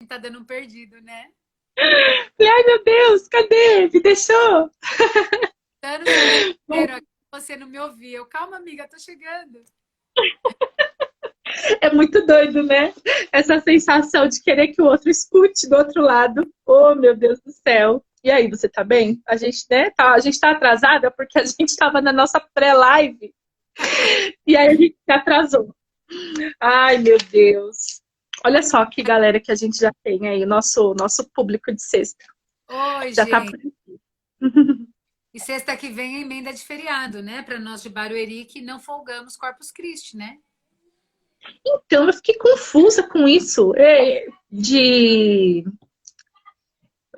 tá dando um perdido, né? Falei, ai, meu Deus, cadê? Me deixou? Anos o dia inteiro aqui, você não me ouvia. Calma, amiga, tô chegando. É muito doido, né? Essa sensação de querer que o outro escute do outro lado. Oh, meu Deus do céu. E aí, você tá bem? A gente, né, a gente tá atrasada porque a gente tava na nossa pré-live e aí a gente se atrasou. Ai, meu Deus. Olha só que galera que a gente já tem aí, nosso público de sexta. Oi, Já tá por gente. aqui. E sexta que vem é emenda de feriado, né? Para nós de Barueri que não folgamos Corpus Christi, né? Então, eu fiquei confusa com isso. De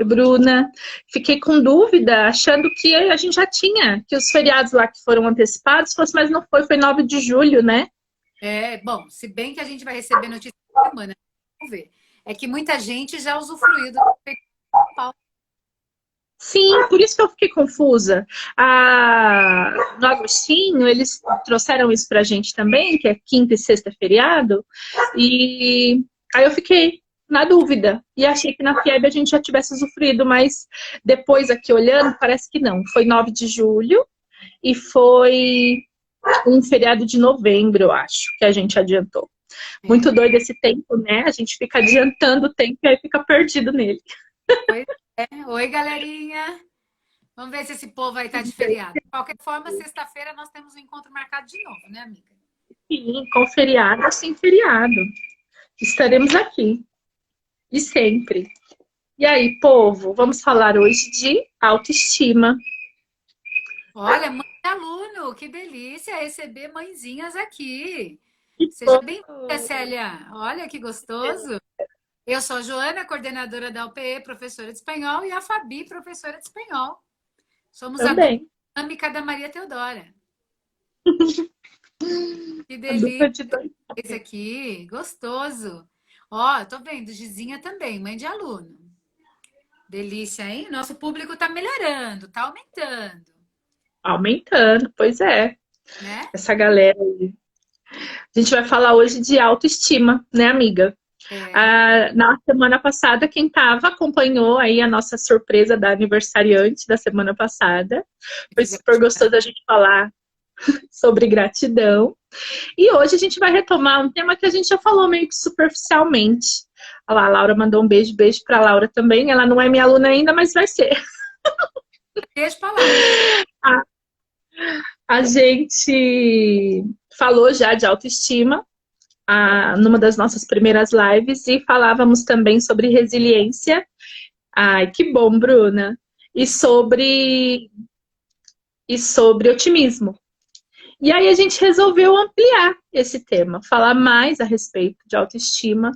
Bruna, fiquei com dúvida, achando que a gente já tinha, que os feriados lá que foram antecipados fosse, mas não foi 9 de julho, né? É, bom, se bem que a gente vai receber notícia essa semana, vamos ver. É que muita gente já usufruiu do Paulo. Sim, por isso que eu fiquei confusa. No Agostinho, eles trouxeram isso pra gente também, que é quinta e sexta feriado, e aí eu fiquei na dúvida. E achei que na FIEB a gente já tivesse usufruído, mas depois aqui olhando, parece que não. Foi 9 de julho e foi um feriado de novembro, eu acho, que a gente adiantou. Muito É, doido esse tempo, né? A gente fica adiantando o tempo e aí fica perdido nele. pois é. Oi, galerinha. Vamos ver se esse povo vai estar de feriado. De qualquer forma, sexta-feira nós temos um encontro marcado de novo, né, amiga? Sim, com feriado ou sem feriado. Estaremos aqui. E sempre. E aí, povo, vamos falar hoje de autoestima. Olha, mãe de aluno, que delícia receber mãezinhas aqui. E Seja bem-vinda, povo, Célia. Olha que gostoso. Eu sou a Joana, coordenadora da UPE, professora de espanhol, e a Fabi, professora de espanhol. Somos a dupla também. dinâmica da Maria Teodora. Que A dupla delícia de dois. esse aqui, gostoso. Ó, tô vendo, Gizinha também, mãe de aluno. Delícia, hein? Nosso público tá melhorando, tá aumentando, Aumentando, pois é. né? Essa galera aí. A gente vai falar hoje de autoestima, né, amiga? É, Na semana passada, quem estava acompanhou aí a nossa surpresa da aniversariante da semana passada. Foi super fizemos. gostoso a gente falar sobre gratidão. E hoje a gente vai retomar um tema que a gente já falou meio que superficialmente. Olha lá, a Laura mandou um beijo, beijo para a Laura também. Ela não é minha aluna ainda, mas vai ser. Beijo pra Laura. A, a gente falou já de autoestima numa das nossas primeiras lives e falávamos também sobre resiliência. Ai, que bom, Bruna. E sobre, e sobre otimismo. E aí a gente resolveu ampliar esse tema, falar mais a respeito de autoestima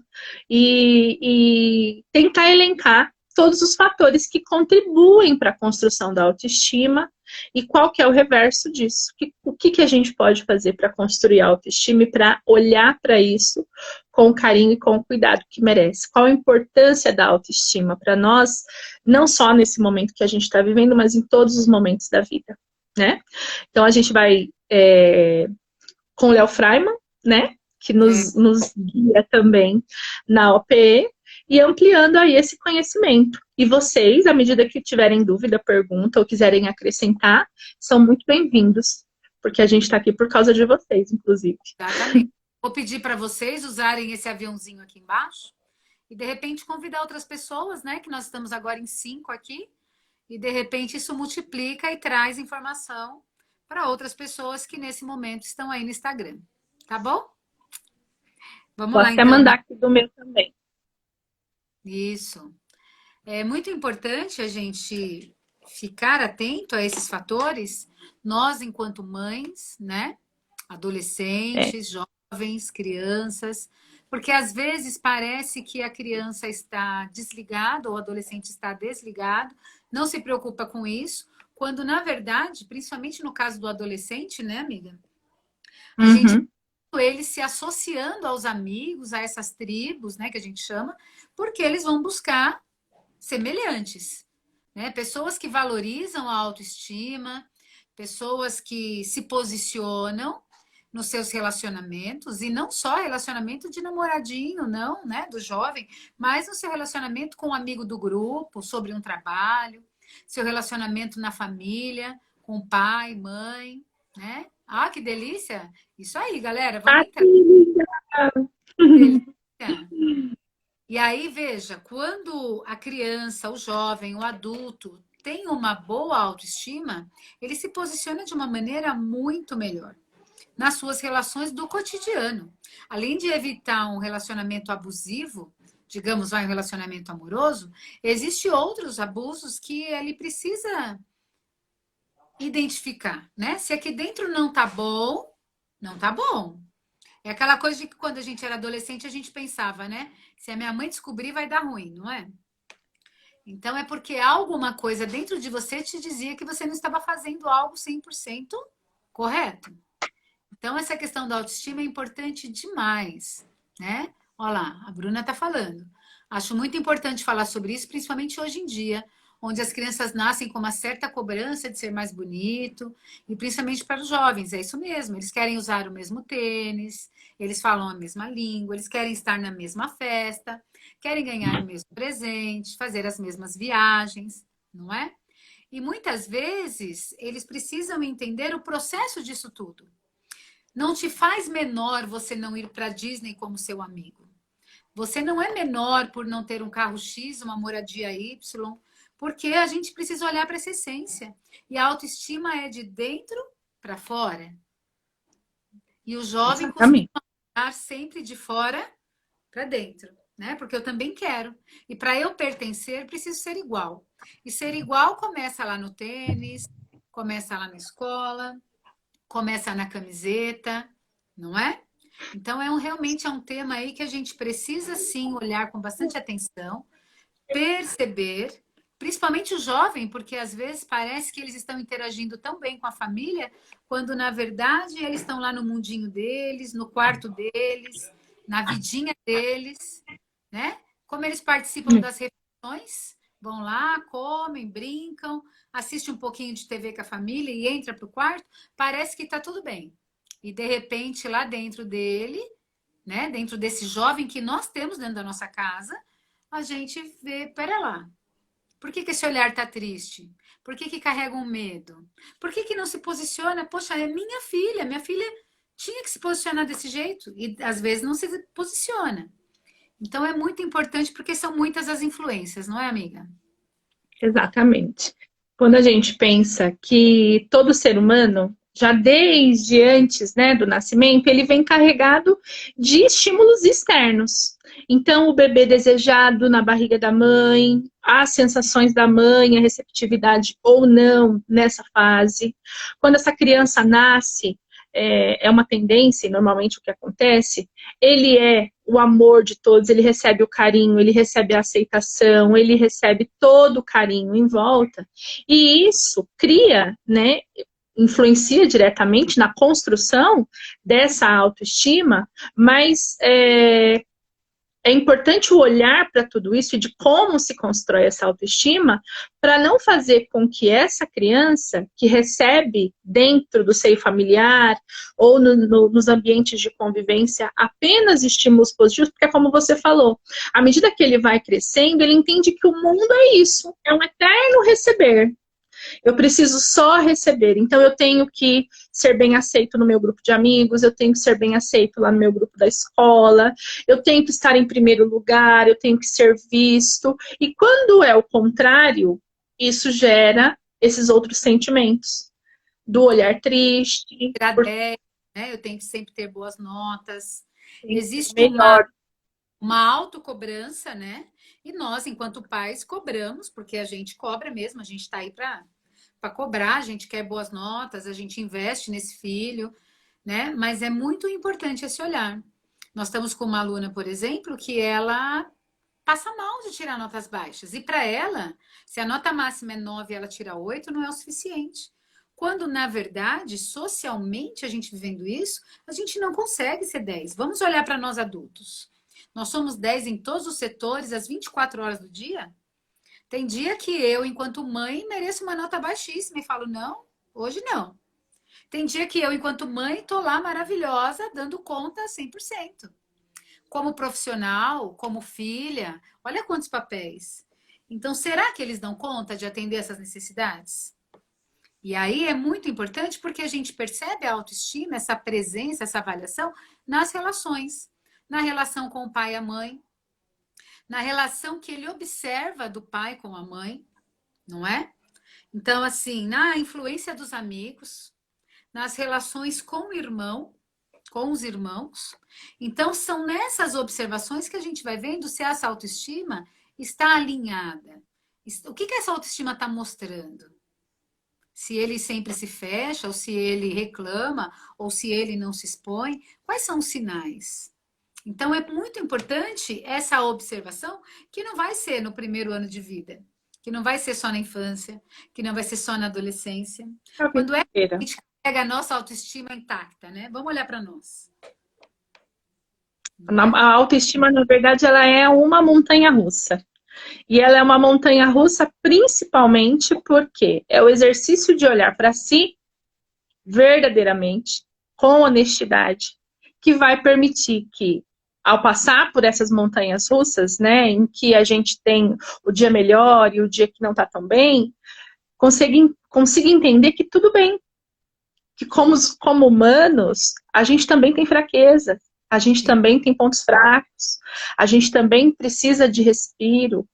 e tentar elencar todos os fatores que contribuem para a construção da autoestima e qual que é o reverso disso. O que a gente pode fazer para construir a autoestima e para olhar para isso com o carinho e com o cuidado que merece. Qual a importância da autoestima para nós, não só nesse momento que a gente está vivendo, mas em todos os momentos da vida, né? Então a gente vai com o Léo Freiman, né? Que É, nos guia também na OPE e ampliando aí esse conhecimento. E vocês, à medida que tiverem dúvida, pergunta ou quiserem acrescentar, são muito bem-vindos, porque a gente está aqui por causa de vocês, inclusive. exatamente. Vou pedir para vocês usarem esse aviãozinho aqui embaixo e de repente convidar outras pessoas, né? Que nós estamos agora em 5 aqui, e de repente isso multiplica e traz informação para outras pessoas que nesse momento estão aí no Instagram. Tá bom? Vamos Vou lá até então, mandar amiga. aqui do meu também. Isso. É muito importante a gente ficar atento a esses fatores, nós enquanto mães, né? É. Adolescentes, jovens, crianças, porque às vezes parece que a criança está desligada ou o adolescente está desligado, não se preocupa com isso, quando na verdade, principalmente no caso do adolescente, né, amiga? A gente Uhum. ele se associando aos amigos, a essas tribos, né, que a gente chama, porque eles vão buscar semelhantes, né? Pessoas que valorizam a autoestima, pessoas que se posicionam nos seus relacionamentos, e não só relacionamento de namoradinho, não, né, do jovem, mas no seu relacionamento com um amigo do grupo, sobre um trabalho, seu relacionamento na família, com pai, mãe, né? Ah, que delícia! Isso aí, galera, vamos entrar. Delícia. E aí, veja, quando a criança, o jovem, o adulto tem uma boa autoestima, ele se posiciona de uma maneira muito melhor nas suas relações do cotidiano. Além de evitar um relacionamento abusivo, digamos, um relacionamento amoroso, existem outros abusos que ele precisa identificar, né? Se aqui dentro não tá bom, não tá bom. É aquela coisa de que quando a gente era adolescente a gente pensava, né? Se a minha mãe descobrir vai dar ruim, não é? Então é porque alguma coisa dentro de você te dizia que você não estava fazendo algo 100% correto. Então, essa questão da autoestima é importante demais, né? Olha lá, a Bruna está falando. Acho muito importante falar sobre isso, principalmente hoje em dia, onde as crianças nascem com uma certa cobrança de ser mais bonito, e principalmente para os jovens, é isso mesmo. Eles querem usar o mesmo tênis, eles falam a mesma língua, eles querem estar na mesma festa, querem ganhar o mesmo presente, fazer as mesmas viagens, não é? E muitas vezes eles precisam entender o processo disso tudo. Não te faz menor você não ir para a Disney como seu amigo. Você não é menor por não ter um carro X, uma moradia Y, porque a gente precisa olhar para essa essência. E a autoestima é de dentro para fora. E o jovem costuma Exatamente. olhar sempre de fora para dentro, né? Porque eu também quero. E para eu pertencer, preciso ser igual. E ser igual começa lá no tênis, começa lá na escola, começa na camiseta, não é? Então, realmente é um tema aí que a gente precisa, sim, olhar com bastante atenção, perceber, principalmente o jovem, porque às vezes parece que eles estão interagindo tão bem com a família, quando, na verdade, eles estão lá no mundinho deles, no quarto deles, na vidinha deles, né? Como eles participam das refeições, vão lá, comem, brincam, assistem um pouquinho de TV com a família e entra para o quarto, parece que está tudo bem. E de repente, lá dentro dele, né, dentro desse jovem que nós temos dentro da nossa casa, a gente vê, pera lá, por que esse olhar está triste? Por que carrega um medo? Por que não se posiciona? Poxa, é minha filha tinha que se posicionar desse jeito e às vezes não se posiciona. Então é muito importante porque são muitas as influências, não é, amiga? Exatamente. Quando a gente pensa que todo ser humano, já desde antes, né, do nascimento, ele vem carregado de estímulos externos. Então, o bebê desejado na barriga da mãe, as sensações da mãe, a receptividade ou não nessa fase. Quando essa criança nasce, é uma tendência, e normalmente o que acontece, ele é o amor de todos, ele recebe o carinho, ele recebe a aceitação, ele recebe todo o carinho em volta. E isso cria, né, influencia diretamente na construção dessa autoestima, mas é importante o olhar para tudo isso e de como se constrói essa autoestima para não fazer com que essa criança que recebe dentro do seio familiar ou nos ambientes de convivência apenas estímulos positivos, porque é como você falou, à medida que ele vai crescendo, ele entende que o mundo é isso, é um eterno receber. Eu preciso só receber. Então, eu tenho que ser bem aceito no meu grupo de amigos, eu tenho que ser bem aceito lá no meu grupo da escola, eu tenho que estar em primeiro lugar, eu tenho que ser visto. E quando é o contrário, isso gera esses outros sentimentos. Do olhar triste. Tirar 10, né? Eu tenho que sempre ter boas notas. Existe Melhor. uma autocobrança, né? E nós, enquanto pais, cobramos, porque a gente cobra mesmo, a gente está aí para cobrar, a gente quer boas notas, a gente investe nesse filho, né? Mas é muito importante esse olhar. Nós estamos com uma aluna, por exemplo, que ela passa mal de tirar notas baixas. E para ela, se a nota máxima é 9 e ela tira 8, não é o suficiente. Quando, na verdade, socialmente, a gente vivendo isso, a gente não consegue ser 10. Vamos olhar para nós adultos. Nós somos 10 em todos os setores, às 24 horas do dia? Tem dia que eu, enquanto mãe, mereço uma nota baixíssima e falo, não, hoje não. Tem dia que eu, enquanto mãe, tô lá maravilhosa, dando conta 100%. Como profissional, como filha, olha quantos papéis. Então, será que eles dão conta de atender essas necessidades? E aí é muito importante porque a gente percebe a autoestima, essa presença, essa avaliação nas relações. Na relação com o pai e a mãe, na relação que ele observa do pai com a mãe, não é? Então, assim, na influência dos amigos, nas relações com o irmão, com os irmãos. Então, são nessas observações que a gente vai vendo se essa autoestima está alinhada. O que essa autoestima está mostrando? Se ele sempre se fecha, ou se ele reclama, ou se ele não se expõe, quais são os sinais? Então, é muito importante essa observação, que não vai ser no primeiro ano de vida, que não vai ser só na infância, que não vai ser só na adolescência. A vida Quando é que a inteira. gente carrega a nossa autoestima intacta, né? Vamos olhar para nós. Não é? A autoestima, na verdade, ela é uma montanha-russa. E ela é uma montanha-russa principalmente porque é o exercício de olhar para si verdadeiramente, com honestidade, que vai permitir que, ao passar por essas montanhas russas, né, em que a gente tem o dia melhor e o dia que não está tão bem, consiga entender que tudo bem, que como humanos, a gente também tem fraqueza, a gente Sim. também tem pontos fracos, a gente também precisa de respiro.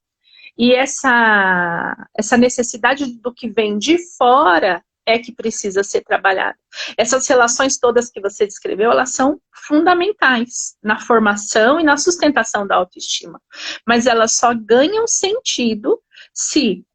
E essa necessidade do que vem de fora é que precisa ser trabalhada. Essas relações todas que você descreveu, elas são fundamentais na formação e na sustentação da autoestima. Mas elas só ganham sentido se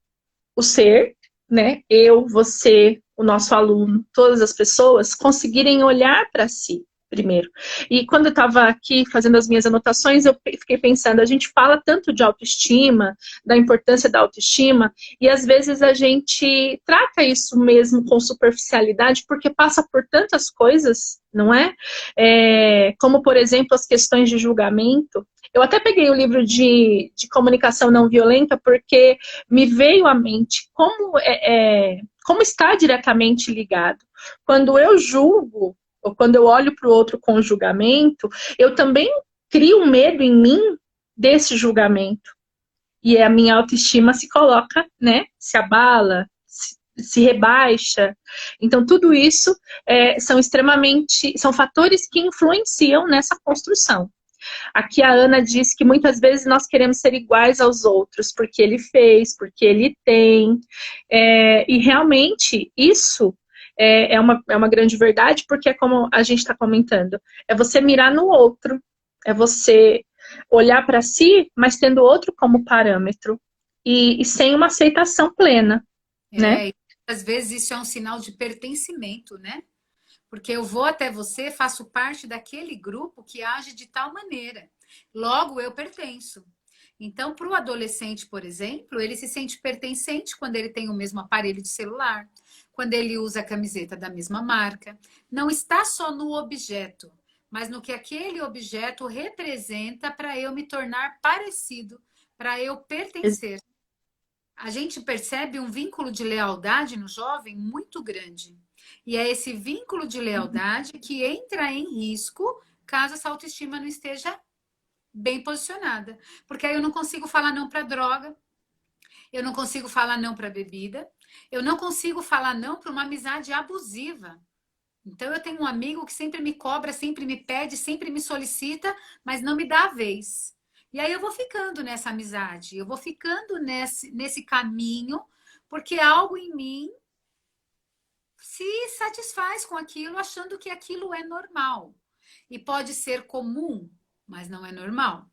o ser, né, eu, você, o nosso aluno, todas as pessoas conseguirem olhar para si primeiro. E quando eu estava aqui fazendo as minhas anotações, eu fiquei pensando, a gente fala tanto de autoestima, da importância da autoestima, e às vezes a gente trata isso mesmo com superficialidade, porque passa por tantas coisas, não é? Como, por exemplo, as questões de julgamento. Eu até peguei o livro de comunicação não violenta, porque me veio à mente como está diretamente ligado. Quando eu julgo, ou quando eu olho para o outro com julgamento, eu também crio um medo em mim desse julgamento. E a minha autoestima se coloca, né? Se abala, se rebaixa. Então, tudo isso são fatores que influenciam nessa construção. Aqui a Ana diz que muitas vezes nós queremos ser iguais aos outros, porque ele fez, porque ele tem. E realmente isso é uma grande verdade, porque é como a gente está comentando, é você mirar no outro, é você olhar para si, mas tendo o outro como parâmetro, e sem uma aceitação plena, né? E às vezes isso é um sinal de pertencimento, né? Porque eu vou até você, faço parte daquele grupo que age de tal maneira. Logo, eu pertenço. Então, para o adolescente, por exemplo, ele se sente pertencente quando ele tem o mesmo aparelho de celular, quando ele usa a camiseta da mesma marca. Não está só no objeto, mas no que aquele objeto representa para eu me tornar parecido, para eu pertencer. A gente percebe um vínculo de lealdade no jovem muito grande. E é esse vínculo de lealdade que entra em risco caso essa autoestima não esteja bem posicionada. Porque aí eu não consigo falar não para droga, eu não consigo falar não para bebida, eu não consigo falar não para uma amizade abusiva. Então eu tenho um amigo que sempre me cobra, sempre me pede, sempre me solicita, mas não me dá a vez. E aí eu vou ficando nessa amizade, eu vou ficando nesse caminho, porque algo em mim se satisfaz com aquilo, achando que aquilo é normal. E pode ser comum, mas não é normal.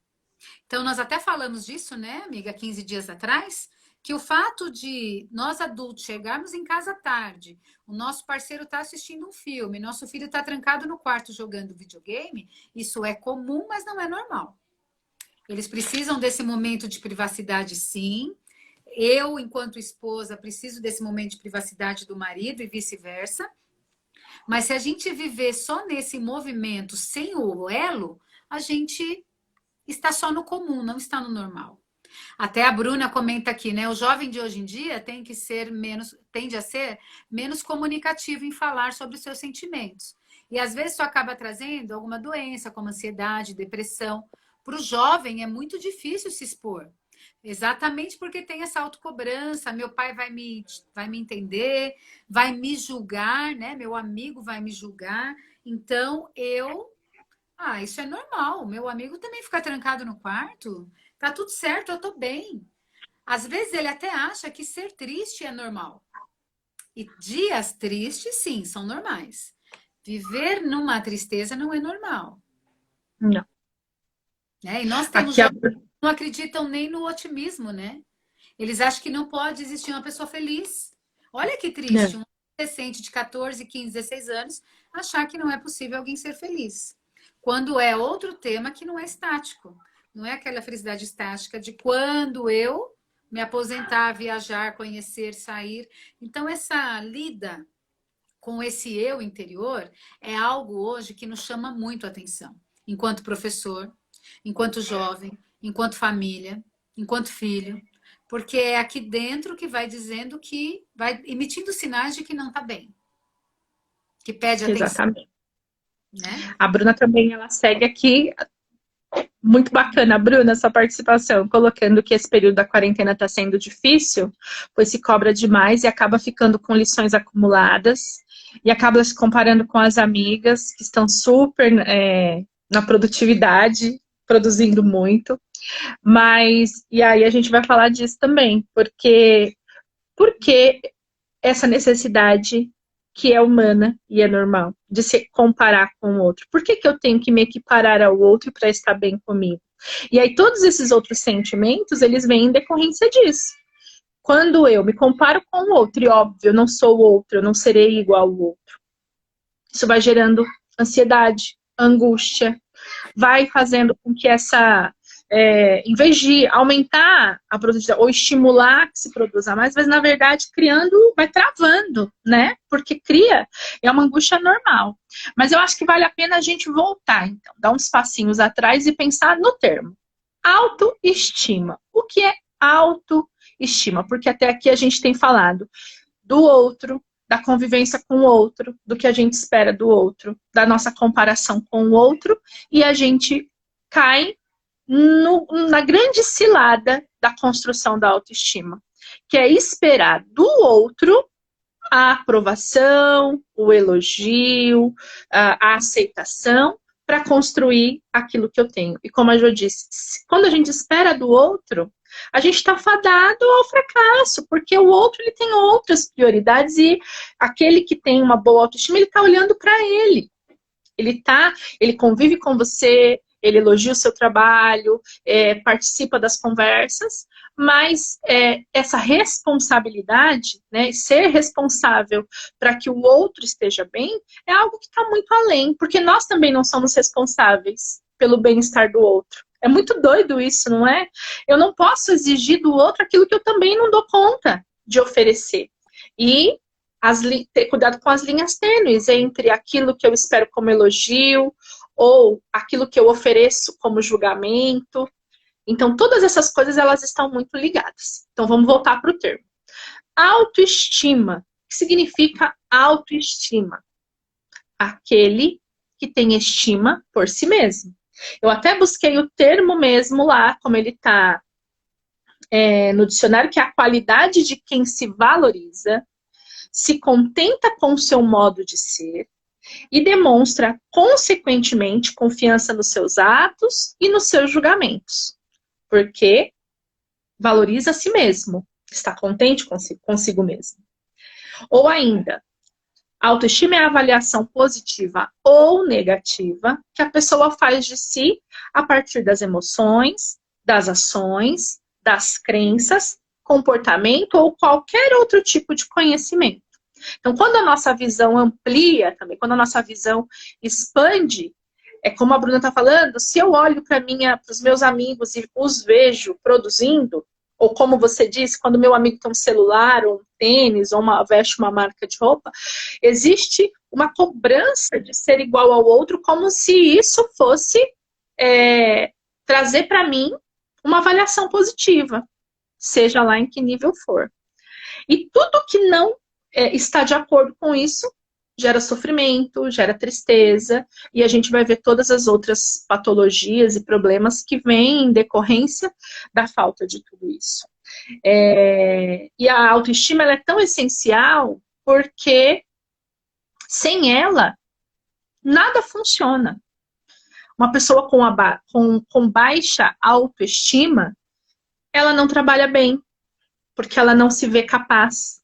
Então, nós até falamos disso, né, amiga, 15 dias atrás, que o fato de nós adultos chegarmos em casa tarde, o nosso parceiro está assistindo um filme, nosso filho está trancado no quarto jogando videogame, isso é comum, mas não é normal. Eles precisam desse momento de privacidade, sim. Eu, enquanto esposa, preciso desse momento de privacidade do marido e vice-versa. Mas se a gente viver só nesse movimento sem o elo, a gente está só no comum, não está no normal. Até a Bruna comenta aqui, né? O jovem de hoje em dia tende a ser menos comunicativo em falar sobre os seus sentimentos. E às vezes isso acaba trazendo alguma doença, como ansiedade, depressão. Para o jovem é muito difícil se expor. Exatamente porque tem essa autocobrança, meu pai vai me entender, vai me julgar, né? Meu amigo vai me julgar. Então isso é normal. Meu amigo também fica trancado no quarto. Tá tudo certo, eu tô bem. Às vezes ele até acha que ser triste é normal. E dias tristes, sim, são normais. Viver numa tristeza não é normal, Não. né? E nós temos Aqui a... jovens que não acreditam nem no otimismo, né? Eles acham que não pode existir uma pessoa feliz. Olha que triste, Não. um adolescente de 14, 15, 16 anos achar que não é possível alguém ser feliz. Quando é outro tema que não é estático. Não é aquela felicidade estática de quando eu me aposentar, viajar, conhecer, sair. Então, essa lida com esse eu interior é algo hoje que nos chama muito a atenção. Enquanto professor, enquanto jovem, enquanto família, enquanto filho. Porque é aqui dentro que vai dizendo que vai emitindo sinais de que não está bem, que pede atenção, Exatamente. né? A Bruna também, ela segue aqui. Muito bacana, Bruna, sua participação, colocando que esse período da quarentena está sendo difícil, pois se cobra demais e acaba ficando com lições acumuladas e acaba se comparando com as amigas que estão super na produtividade, produzindo muito. Mas, e aí a gente vai falar disso também, porque essa necessidade que é humana e é normal, de se comparar com o outro. Por que eu tenho que me equiparar ao outro para estar bem comigo? E aí todos esses outros sentimentos, eles vêm em decorrência disso. Quando eu me comparo com o outro, e óbvio, eu não sou o outro, eu não serei igual ao outro. Isso vai gerando ansiedade, angústia, vai fazendo com que em vez de aumentar a produtividade ou estimular que se produza mais, mas na verdade vai travando, né? Porque é uma angústia normal. Mas eu acho que vale a pena a gente voltar, então, dar uns passinhos atrás e pensar no termo. Autoestima. O que é autoestima? Porque até aqui a gente tem falado do outro, da convivência com o outro, do que a gente espera do outro, da nossa comparação com o outro, e a gente cai na grande cilada da construção da autoestima, que é esperar do outro a aprovação, o elogio, a aceitação para construir aquilo que eu tenho. E como a Jo disse, quando a gente espera do outro, a gente está fadado ao fracasso, porque o outro ele tem outras prioridades e aquele que tem uma boa autoestima, ele está olhando para ele. Ele convive com você, ele elogia o seu trabalho, participa das conversas, mas essa responsabilidade, né, ser responsável para que o outro esteja bem, é algo que está muito além, porque nós também não somos responsáveis pelo bem-estar do outro. É muito doido isso, não é? Eu não posso exigir do outro aquilo que eu também não dou conta de oferecer. E ter cuidado com as linhas tênues entre aquilo que eu espero como elogio ou aquilo que eu ofereço como julgamento. Então, todas essas coisas, elas estão muito ligadas. Então, vamos voltar para o termo. Autoestima. O que significa autoestima? Aquele que tem estima por si mesmo. Eu até busquei o termo mesmo lá, como ele está no dicionário, que é a qualidade de quem se valoriza, se contenta com o seu modo de ser e demonstra, consequentemente, confiança nos seus atos e nos seus julgamentos. Porque valoriza a si mesmo, está contente consigo mesmo. Ou ainda, autoestima é a avaliação positiva ou negativa que a pessoa faz de si a partir das emoções, das ações, das crenças, comportamento ou qualquer outro tipo de conhecimento. Então, quando a nossa visão amplia também, quando a nossa visão expande, é como a Bruna está falando, se eu olho para os meus amigos e os vejo produzindo, ou como você disse, quando meu amigo tem um celular, ou um tênis, ou veste uma marca de roupa, existe uma cobrança de ser igual ao outro, como se isso fosse trazer para mim uma avaliação positiva, seja lá em que nível for. E tudo que não está de acordo com isso gera sofrimento, gera tristeza, e a gente vai ver todas as outras patologias e problemas que vêm em decorrência da falta de tudo isso. E a autoestima ela é tão essencial porque sem ela, nada funciona. Uma pessoa com baixa autoestima, ela não trabalha bem, porque ela não se vê capaz.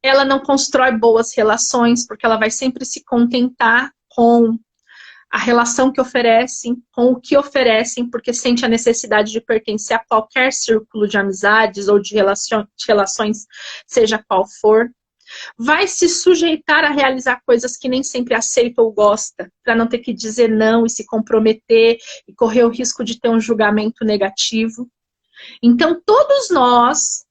Ela não constrói boas relações, porque ela vai sempre se contentar com a relação que oferecem, com o que oferecem, porque sente a necessidade de pertencer a qualquer círculo de amizades ou de relações, seja qual for. Vai se sujeitar a realizar coisas que nem sempre aceita ou gosta, para não ter que dizer não e se comprometer e correr o risco de ter um julgamento negativo. Então, todos nós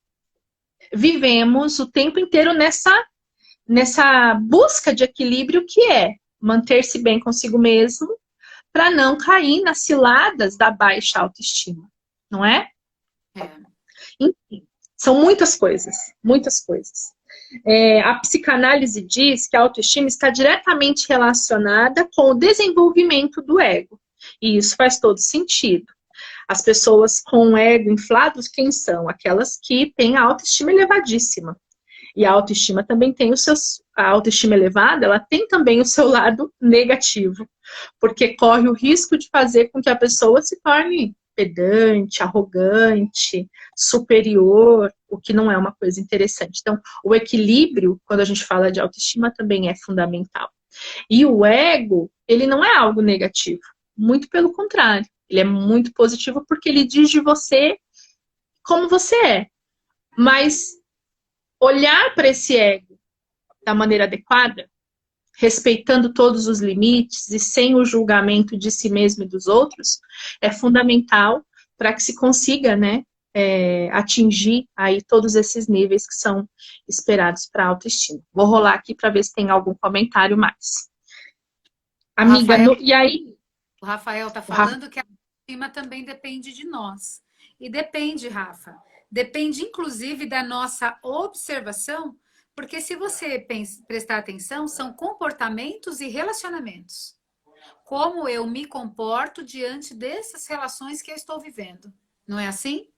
vivemos o tempo inteiro nessa busca de equilíbrio que é manter-se bem consigo mesmo para não cair nas ciladas da baixa autoestima, não é? Enfim, são muitas coisas, muitas coisas. A psicanálise diz que a autoestima está diretamente relacionada com o desenvolvimento do ego. E isso faz todo sentido. As pessoas com o ego inflado, quem são? Aquelas que têm a autoestima elevadíssima. E a autoestima também tem a autoestima elevada, ela tem também o seu lado negativo. Porque corre o risco de fazer com que a pessoa se torne pedante, arrogante, superior, o que não é uma coisa interessante. Então, o equilíbrio, quando a gente fala de autoestima, também é fundamental. E o ego, ele não é algo negativo. Muito pelo contrário. Ele é muito positivo porque ele diz de você como você é. Mas olhar para esse ego da maneira adequada, respeitando todos os limites e sem o julgamento de si mesmo e dos outros, é fundamental para que se consiga, né, atingir aí todos esses níveis que são esperados para a autoestima. Vou rolar aqui para ver se tem algum comentário mais. Amiga, e aí? O Rafael está falando que a autoestima também depende de nós. E depende, Rafa. Depende, inclusive, da nossa observação, porque se você prestar atenção, são comportamentos e relacionamentos. Como eu me comporto diante dessas relações que eu estou vivendo. Não é assim?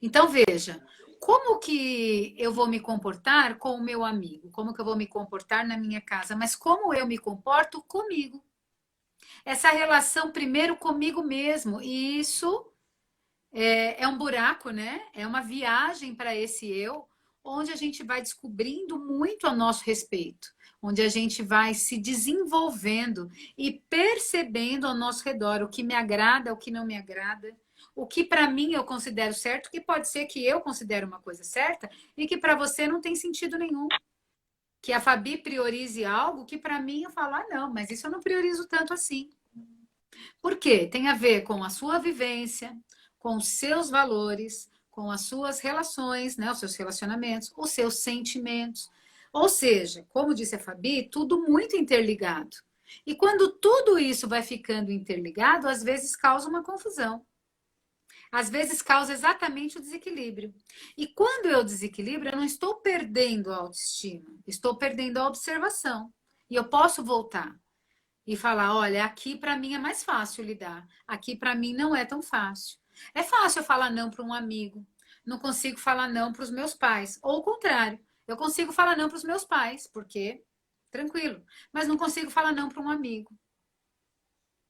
Então, veja, como que eu vou me comportar com o meu amigo? Como que eu vou me comportar na minha casa? Mas como eu me comporto comigo? Essa relação primeiro comigo mesmo. E isso é um buraco, né? É uma viagem para esse eu, onde a gente vai descobrindo muito a nosso respeito, onde a gente vai se desenvolvendo e percebendo ao nosso redor o que me agrada, o que não me agrada, o que para mim eu considero certo, que pode ser que eu considere uma coisa certa e que para você não tem sentido nenhum. Que a Fabi priorize algo que para mim eu falo, não, mas isso eu não priorizo tanto assim. Por quê? Tem a ver com a sua vivência, com os seus valores, com as suas relações, né, os seus relacionamentos, os seus sentimentos. Ou seja, como disse a Fabi, tudo muito interligado. E quando tudo isso vai ficando interligado, às vezes causa uma confusão. Às vezes causa exatamente o desequilíbrio. E quando eu desequilibro, eu não estou perdendo a autoestima, estou perdendo a observação. E eu posso voltar e falar, olha, aqui para mim é mais fácil lidar, aqui para mim não é tão fácil. É fácil eu falar não para um amigo, não consigo falar não para os meus pais, ou o contrário, eu consigo falar não para os meus pais, porque tranquilo, mas não consigo falar não para um amigo.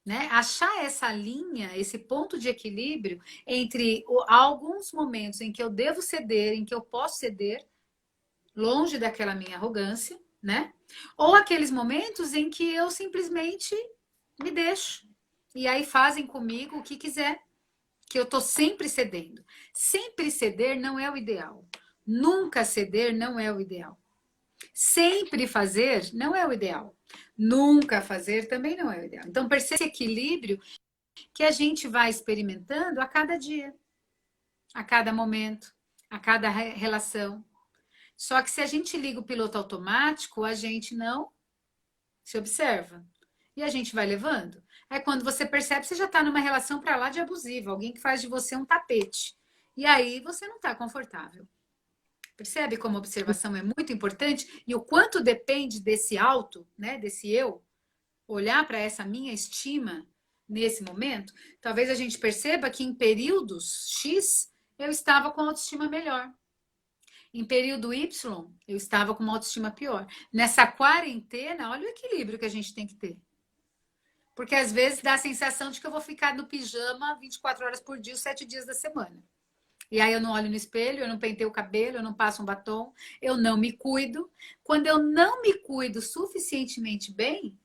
Né? Achar essa linha, esse ponto de equilíbrio entre alguns momentos em que eu devo ceder, em que eu posso ceder, longe daquela minha arrogância, né? Ou aqueles momentos em que eu simplesmente me deixo. E aí fazem comigo o que quiser, que eu tô sempre cedendo. Sempre ceder não é o ideal. Nunca ceder não é o ideal. Sempre fazer não é o ideal. Nunca fazer também não é o ideal. Então, perceba esse equilíbrio que a gente vai experimentando a cada dia, a cada momento, a cada relação. Só que se a gente liga o piloto automático, a gente não se observa. E a gente vai levando. Aí quando você percebe, você já está numa relação para lá de abusiva, alguém que faz de você um tapete. E aí você não está confortável. Percebe como a observação é muito importante e o quanto depende desse auto, né, desse eu, olhar para essa minha estima nesse momento? Talvez a gente perceba que em períodos X eu estava com autoestima melhor. Em período Y, eu estava com uma autoestima pior. Nessa quarentena, olha o equilíbrio que a gente tem que ter. Porque às vezes dá a sensação de que eu vou ficar no pijama 24 horas por dia, os 7 dias da semana. E aí eu não olho no espelho, eu não penteio o cabelo, eu não passo um batom, eu não me cuido. Quando eu não me cuido suficientemente bem,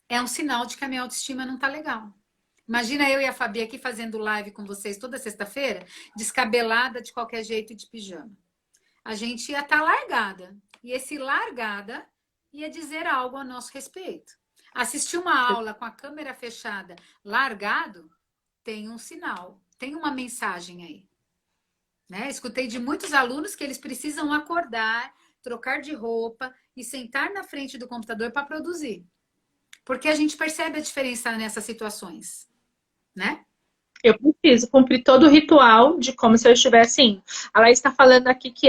é um sinal de que a minha autoestima não tá legal. Imagina eu e a Fabi aqui fazendo live com vocês toda sexta-feira, descabelada de qualquer jeito de pijama. A gente ia estar largada. E esse largada ia dizer algo a nosso respeito. Assistir uma aula com a câmera fechada, largado, tem um sinal, tem uma mensagem aí. Né? Escutei de muitos alunos que eles precisam acordar, trocar de roupa e sentar na frente do computador para produzir. Porque a gente percebe a diferença nessas situações, né? Eu preciso cumprir todo o ritual de como se eu estivesse indo. A Laís está falando aqui que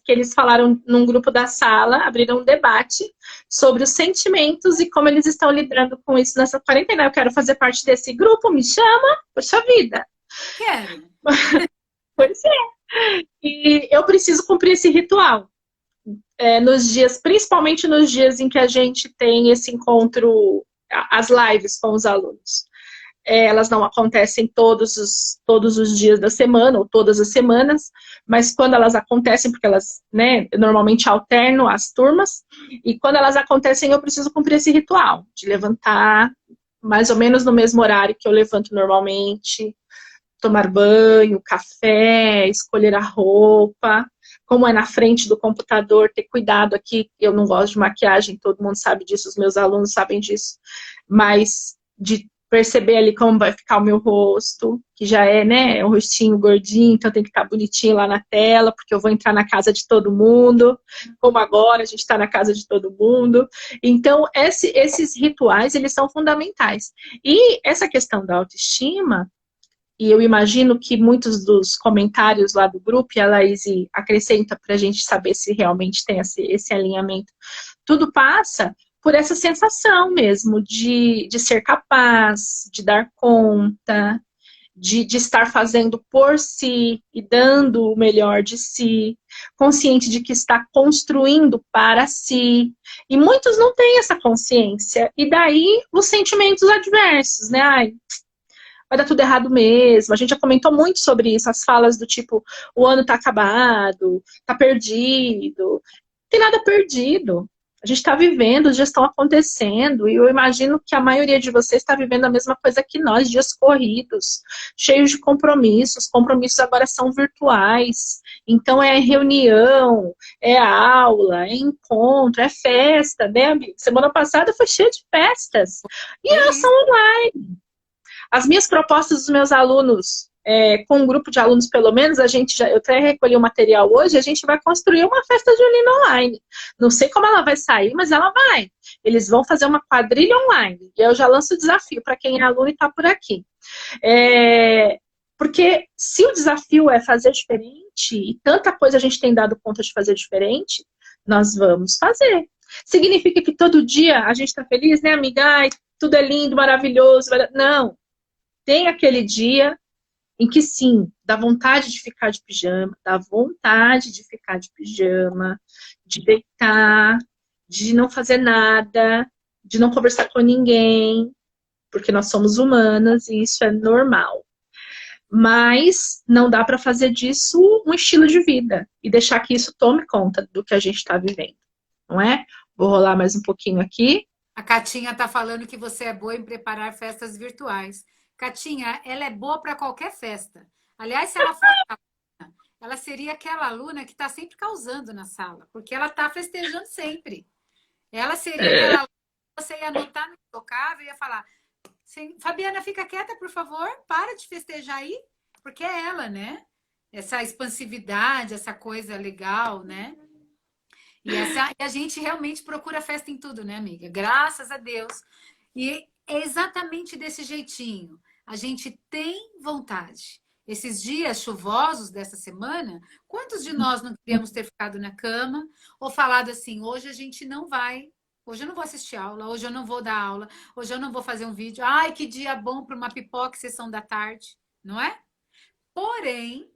eles falaram num grupo da sala, abriram um debate sobre os sentimentos e como eles estão lidando com isso nessa quarentena. Eu quero fazer parte desse grupo, me chama, poxa vida. Quero. Pois é. E eu preciso cumprir esse ritual. Nos dias, principalmente nos dias em que a gente tem esse encontro, as lives com os alunos. Elas não acontecem todos os dias da semana, ou todas as semanas, mas quando elas acontecem, porque elas, né, eu normalmente alterno as turmas, e quando elas acontecem eu preciso cumprir esse ritual, de levantar mais ou menos no mesmo horário que eu levanto normalmente, tomar banho, café, escolher a roupa, como é na frente do computador, ter cuidado aqui, eu não gosto de maquiagem, todo mundo sabe disso, os meus alunos sabem disso, mas de perceber ali como vai ficar o meu rosto, que já é, né, um rostinho gordinho, então tem que estar bonitinho lá na tela, porque eu vou entrar na casa de todo mundo, como agora a gente está na casa de todo mundo. Então, esses rituais, eles são fundamentais. E essa questão da autoestima, e eu imagino que muitos dos comentários lá do grupo, e a Laís acrescenta para a gente saber se realmente tem esse alinhamento, tudo passa por essa sensação mesmo de ser capaz, de dar conta, de estar fazendo por si e dando o melhor de si, consciente de que está construindo para si. E muitos não têm essa consciência. E daí os sentimentos adversos, né? Ai, vai dar tudo errado mesmo. A gente já comentou muito sobre isso, as falas do tipo, o ano tá acabado, tá perdido. Não tem nada perdido. A gente está vivendo, os dias estão acontecendo, e eu imagino que a maioria de vocês está vivendo a mesma coisa que nós, dias corridos, cheios de compromissos. Compromissos agora são virtuais. Então é reunião, é aula, é encontro, é festa, né, amiga? Semana passada foi cheia de festas. E elas são online. As minhas propostas dos meus alunos, com um grupo de alunos pelo menos, eu até recolhi o material hoje, a gente vai construir uma festa junina online. Não sei como ela vai sair, mas ela vai. Eles vão fazer uma quadrilha online. E eu já lanço o desafio para quem é aluno e está por aqui. Porque se o desafio é fazer diferente, e tanta coisa a gente tem dado conta de fazer diferente, nós vamos fazer. Significa que todo dia a gente está feliz, né, amiga? Ai, tudo é lindo, maravilhoso. Não. Tem aquele dia em que sim, dá vontade de ficar de pijama, dá vontade de ficar de pijama, de deitar, de não fazer nada, de não conversar com ninguém, porque nós somos humanas e isso é normal. Mas não dá para fazer disso um estilo de vida e deixar que isso tome conta do que a gente está vivendo, não é? Vou rolar mais um pouquinho aqui. A Catinha está falando que você é boa em preparar festas virtuais. Catinha, ela é boa para qualquer festa. Aliás, se ela fosse aluna, ela seria aquela aluna que está sempre causando na sala, porque ela está festejando sempre. Ela seria aquela aluna que você ia anotar no intocável e ia falar: Fabiana, fica quieta, por favor, para de festejar aí, porque é ela, né? Essa expansividade, essa coisa legal, né? E a gente realmente procura festa em tudo, né, amiga? Graças a Deus. E É exatamente desse jeitinho. A gente tem vontade. Esses dias chuvosos dessa semana, quantos de nós não queríamos ter ficado na cama ou falado assim: hoje a gente não vai, hoje eu não vou assistir aula, hoje eu não vou dar aula, hoje eu não vou fazer um vídeo. Ai, que dia bom para uma pipoca sessão da tarde, não é? Porém,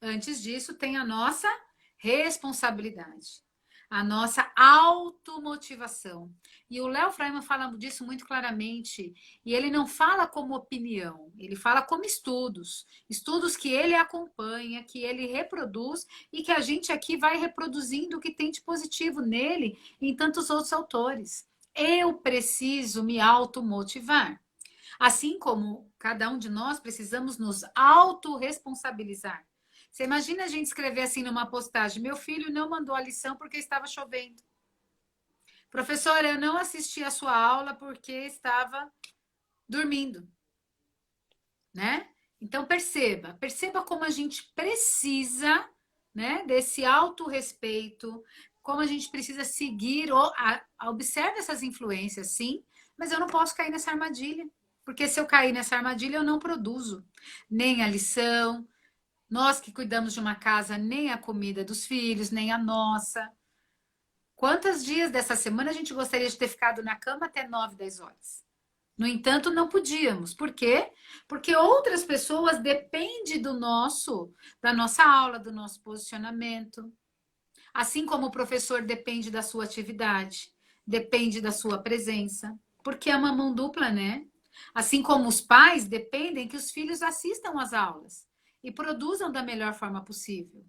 antes disso, tem a nossa responsabilidade, a nossa automotivação. E o Léo Freiman fala disso muito claramente. E ele não fala como opinião, ele fala como estudos. Estudos que ele acompanha, que ele reproduz e que a gente aqui vai reproduzindo o que tem de positivo nele e em tantos outros autores. Eu preciso me automotivar. Assim como cada um de nós precisamos nos autorresponsabilizar. Você imagina a gente escrever assim numa postagem: meu filho não mandou a lição porque estava chovendo. Professora, eu não assisti a sua aula porque estava dormindo, né? Então perceba como a gente precisa, né, desse autorrespeito, como a gente precisa seguir, observe essas influências, sim, mas eu não posso cair nessa armadilha, porque se eu cair nessa armadilha eu não produzo nem a lição, nós que cuidamos de uma casa, nem a comida dos filhos, nem a nossa. Quantos dias dessa semana a gente gostaria de ter ficado na cama até 9, 10 horas? No entanto, não podíamos. Por quê? Porque outras pessoas dependem da nossa aula, do nosso posicionamento. Assim como o professor depende da sua atividade, depende da sua presença. Porque é uma mão dupla, né? Assim como os pais dependem que os filhos assistam às aulas e produzam da melhor forma possível.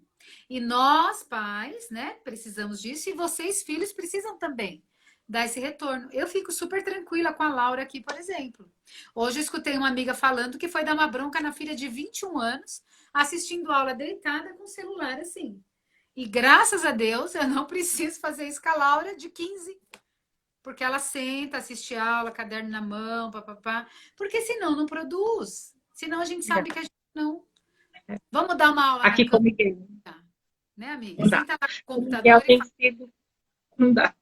E nós, pais, né, precisamos disso, e vocês, filhos, precisam também dar esse retorno. Eu fico super tranquila com a Laura aqui, por exemplo. Hoje eu escutei uma amiga falando que foi dar uma bronca na filha de 21 anos, assistindo aula deitada com o celular assim. E graças a Deus eu não preciso fazer isso com a Laura de 15, porque ela senta, assiste aula, caderno na mão, papapá, porque senão não produz. Senão a gente sabe que a gente não. Vamos dar uma aula na Aqui cama, comigo. né, amiga? Não dá. Senta lá com o O Miguel computador e tem fala. sido. Não dá.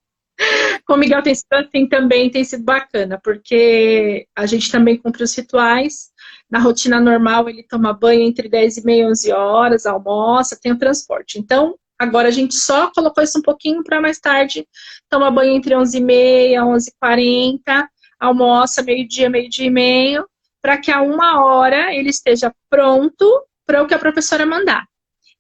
Com o Miguel tem sido assim também, tem sido bacana, porque a gente também cumpre os rituais. Na rotina normal, ele toma banho entre 10 e meia e 11 horas, almoça, tem o transporte. Então, agora a gente só colocou isso um pouquinho para mais tarde. Toma banho entre 11 e meia, 11h40, almoça meio-dia, meio-dia e meio, para que a 1 hora ele esteja pronto para o que a professora mandar.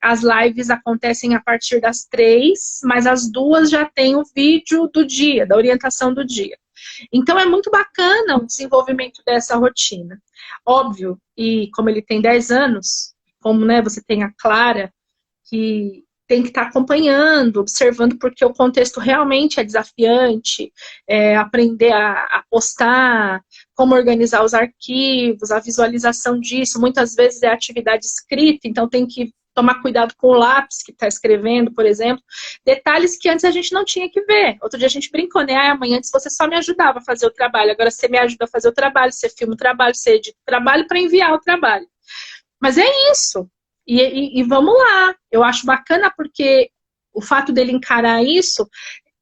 As lives acontecem a partir das 3, mas as 2 já tem o vídeo do dia, da orientação do dia. Então é muito bacana o desenvolvimento dessa rotina. Óbvio, e como ele tem 10 anos, como, né, você tem a Clara, que tem que estar acompanhando, observando, porque o contexto realmente é desafiante, aprender a postar, como organizar os arquivos, a visualização disso, muitas vezes é atividade escrita, então tem que tomar cuidado com o lápis que está escrevendo, por exemplo. Detalhes que antes a gente não tinha que ver. Outro dia a gente brincou, né? Amanhã antes você só me ajudava a fazer o trabalho, agora você me ajuda a fazer o trabalho, você filma o trabalho, você edita o trabalho para enviar o trabalho. Mas é isso. E vamos lá. Eu acho bacana porque o fato dele encarar isso,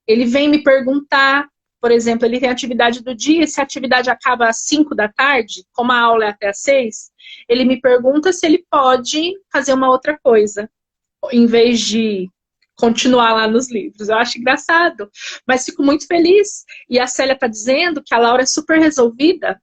ele vem me perguntar, por exemplo, ele tem atividade do dia, se a atividade acaba às 5 da tarde, como a aula é até às 6, ele me pergunta se ele pode fazer uma outra coisa, em vez de continuar lá nos livros. Eu acho engraçado, mas fico muito feliz. E a Célia está dizendo que a Laura é super resolvida,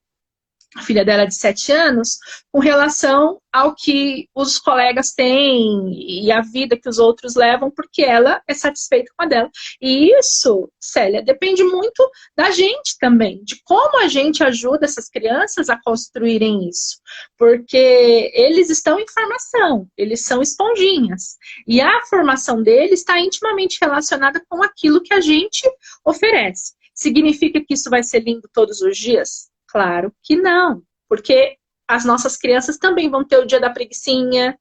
a filha dela de 7 anos, com relação ao que os colegas têm e a vida que os outros levam, porque ela é satisfeita com a dela. E isso, Célia, depende muito da gente também, de como a gente ajuda essas crianças a construírem isso. Porque eles estão em formação, eles são esponjinhas. E a formação deles está intimamente relacionada com aquilo que a gente oferece. Significa que isso vai ser lindo todos os dias? Claro que não, porque as nossas crianças também vão ter o dia da preguicinha,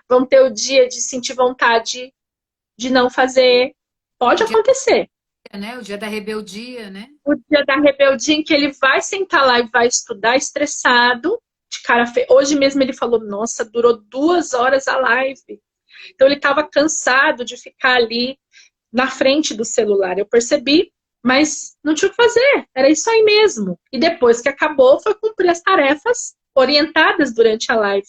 vão ter o dia de sentir vontade de não fazer. Pode acontecer. Né? O dia da rebeldia, né? O dia da rebeldia em que ele vai sentar lá e vai estudar estressado, de cara feia. Hoje mesmo ele falou, nossa, durou 2 horas a live. Então ele estava cansado de ficar ali na frente do celular. Eu percebi Mas não tinha o que fazer, era isso aí mesmo. E depois que acabou, foi cumprir as tarefas orientadas durante a live.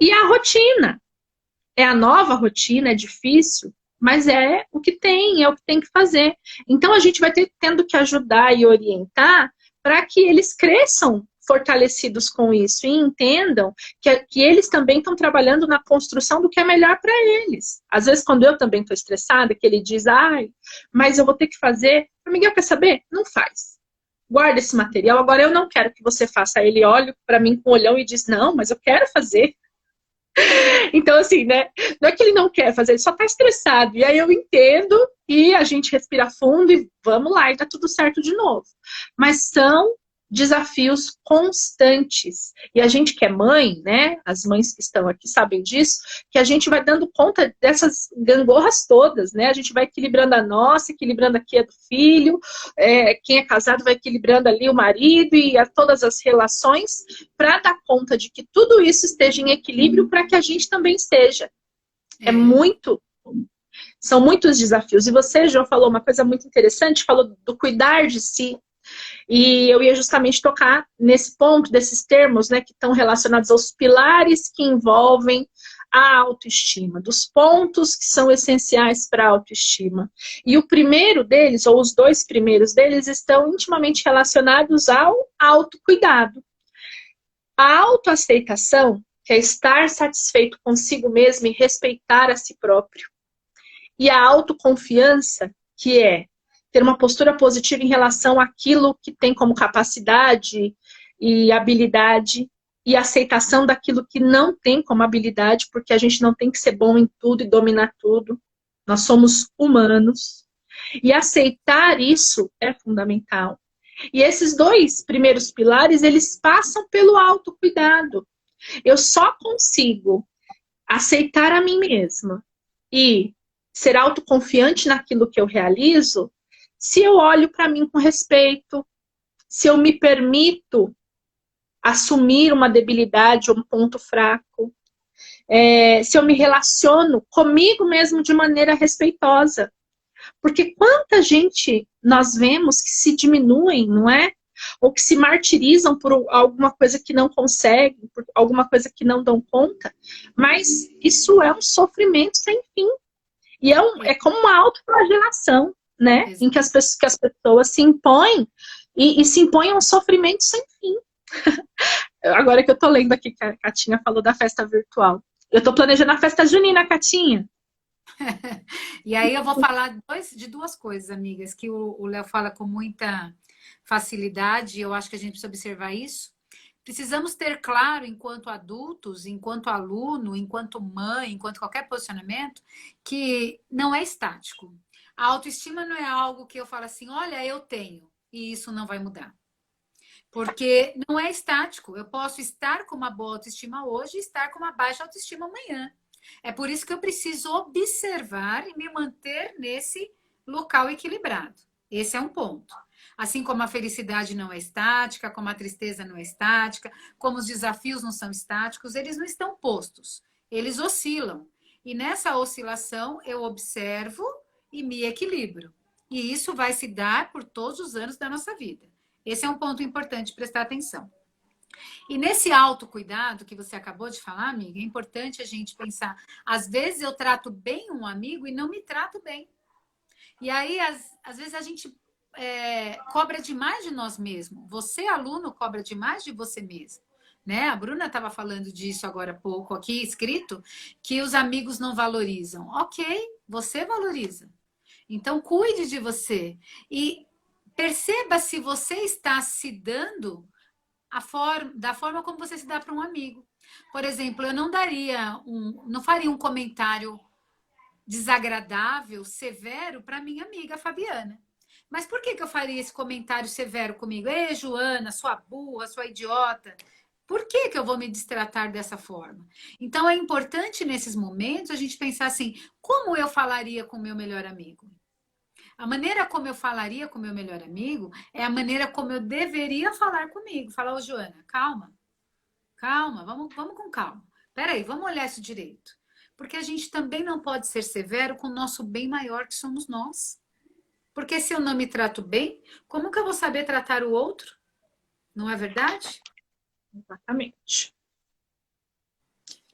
E a rotina, é a nova rotina, é difícil, mas é o que tem, é o que tem que fazer. Então a gente vai tendo que ajudar e orientar para que eles cresçam fortalecidos com isso e entendam que eles também estão trabalhando na construção do que é melhor para eles. Às vezes, quando eu também estou estressada, que ele diz, ai, mas eu vou ter que fazer. Miguel, quer saber? Não faz. Guarda esse material, agora eu não quero que você faça. Aí ele olha para mim com o olhão e diz, não, mas eu quero fazer. Então, assim, né? Não é que ele não quer fazer, ele só tá estressado. E aí eu entendo e a gente respira fundo e vamos lá, e tá tudo certo de novo. Mas são desafios constantes. E a gente que é mãe, né? As mães que estão aqui sabem disso, que a gente vai dando conta dessas gangorras todas, né? A gente vai equilibrando a nossa, equilibrando aqui a do filho, quem é casado vai equilibrando ali o marido e todas as relações, para dar conta de que tudo isso esteja em equilíbrio para que a gente também esteja. São muitos desafios. E você, João, falou uma coisa muito interessante, falou do cuidar de si. E eu ia justamente tocar nesse ponto, desses termos, né, que estão relacionados aos pilares que envolvem a autoestima, dos pontos que são essenciais para a autoestima. E o primeiro deles, ou os dois primeiros deles, estão intimamente relacionados ao autocuidado. A autoaceitação, que é estar satisfeito consigo mesmo e respeitar a si próprio. E a autoconfiança, que é ter uma postura positiva em relação àquilo que tem como capacidade e habilidade, e aceitação daquilo que não tem como habilidade, porque a gente não tem que ser bom em tudo e dominar tudo. Nós somos humanos. E aceitar isso é fundamental. E esses dois primeiros pilares, eles passam pelo autocuidado. Eu só consigo aceitar a mim mesma e ser autoconfiante naquilo que eu realizo se eu olho para mim com respeito, se eu me permito assumir uma debilidade ou um ponto fraco, se eu me relaciono comigo mesmo de maneira respeitosa. Porque quanta gente nós vemos que se diminuem, não é? Ou que se martirizam por alguma coisa que não conseguem, por alguma coisa que não dão conta. Mas isso é um sofrimento sem fim. E é como uma autoflagelação, né? Em que as pessoas se impõem e se impõem a um sofrimento sem fim. Agora que eu tô lendo aqui que a Catinha falou da festa virtual. Eu tô planejando a festa junina, Catinha. E aí eu vou falar de duas coisas, amigas, que o Léo fala com muita facilidade, eu acho que a gente precisa observar isso. Precisamos ter claro, enquanto adultos, enquanto aluno, enquanto mãe, enquanto qualquer posicionamento, que não é estático. A autoestima não é algo que eu falo assim, olha, eu tenho, e isso não vai mudar. Porque não é estático. Eu posso estar com uma boa autoestima hoje e estar com uma baixa autoestima amanhã. É por isso que eu preciso observar e me manter nesse local equilibrado. Esse é um ponto. Assim como a felicidade não é estática, como a tristeza não é estática, como os desafios não são estáticos, eles não estão postos, eles oscilam. E nessa oscilação eu observo e me equilibro. E isso vai se dar por todos os anos da nossa vida. Esse é um ponto importante prestar atenção. E nesse autocuidado que você acabou de falar, amiga, é importante a gente pensar. Às vezes eu trato bem um amigo e não me trato bem. E aí, às vezes, a gente cobra demais de nós mesmos. Você, aluno, cobra demais de você mesmo. Né? A Bruna estava falando disso agora há pouco aqui, escrito, que os amigos não valorizam. Ok, você valoriza. Então, cuide de você. E perceba se você está se dando da forma como você se dá para um amigo. Por exemplo, eu não faria um comentário desagradável, severo para minha amiga Fabiana. Mas por que eu faria esse comentário severo comigo? Ei, Joana, sua burra, sua idiota. Por que eu vou me destratar dessa forma? Então é importante nesses momentos a gente pensar assim, como eu falaria com o meu melhor amigo? A maneira como eu falaria com o meu melhor amigo é a maneira como eu deveria falar comigo. Falar, ô Joana, calma, calma, vamos com calma. Peraí, vamos olhar isso direito. Porque a gente também não pode ser severo com o nosso bem maior que somos nós. Porque se eu não me trato bem, como que eu vou saber tratar o outro? Não é verdade? Exatamente.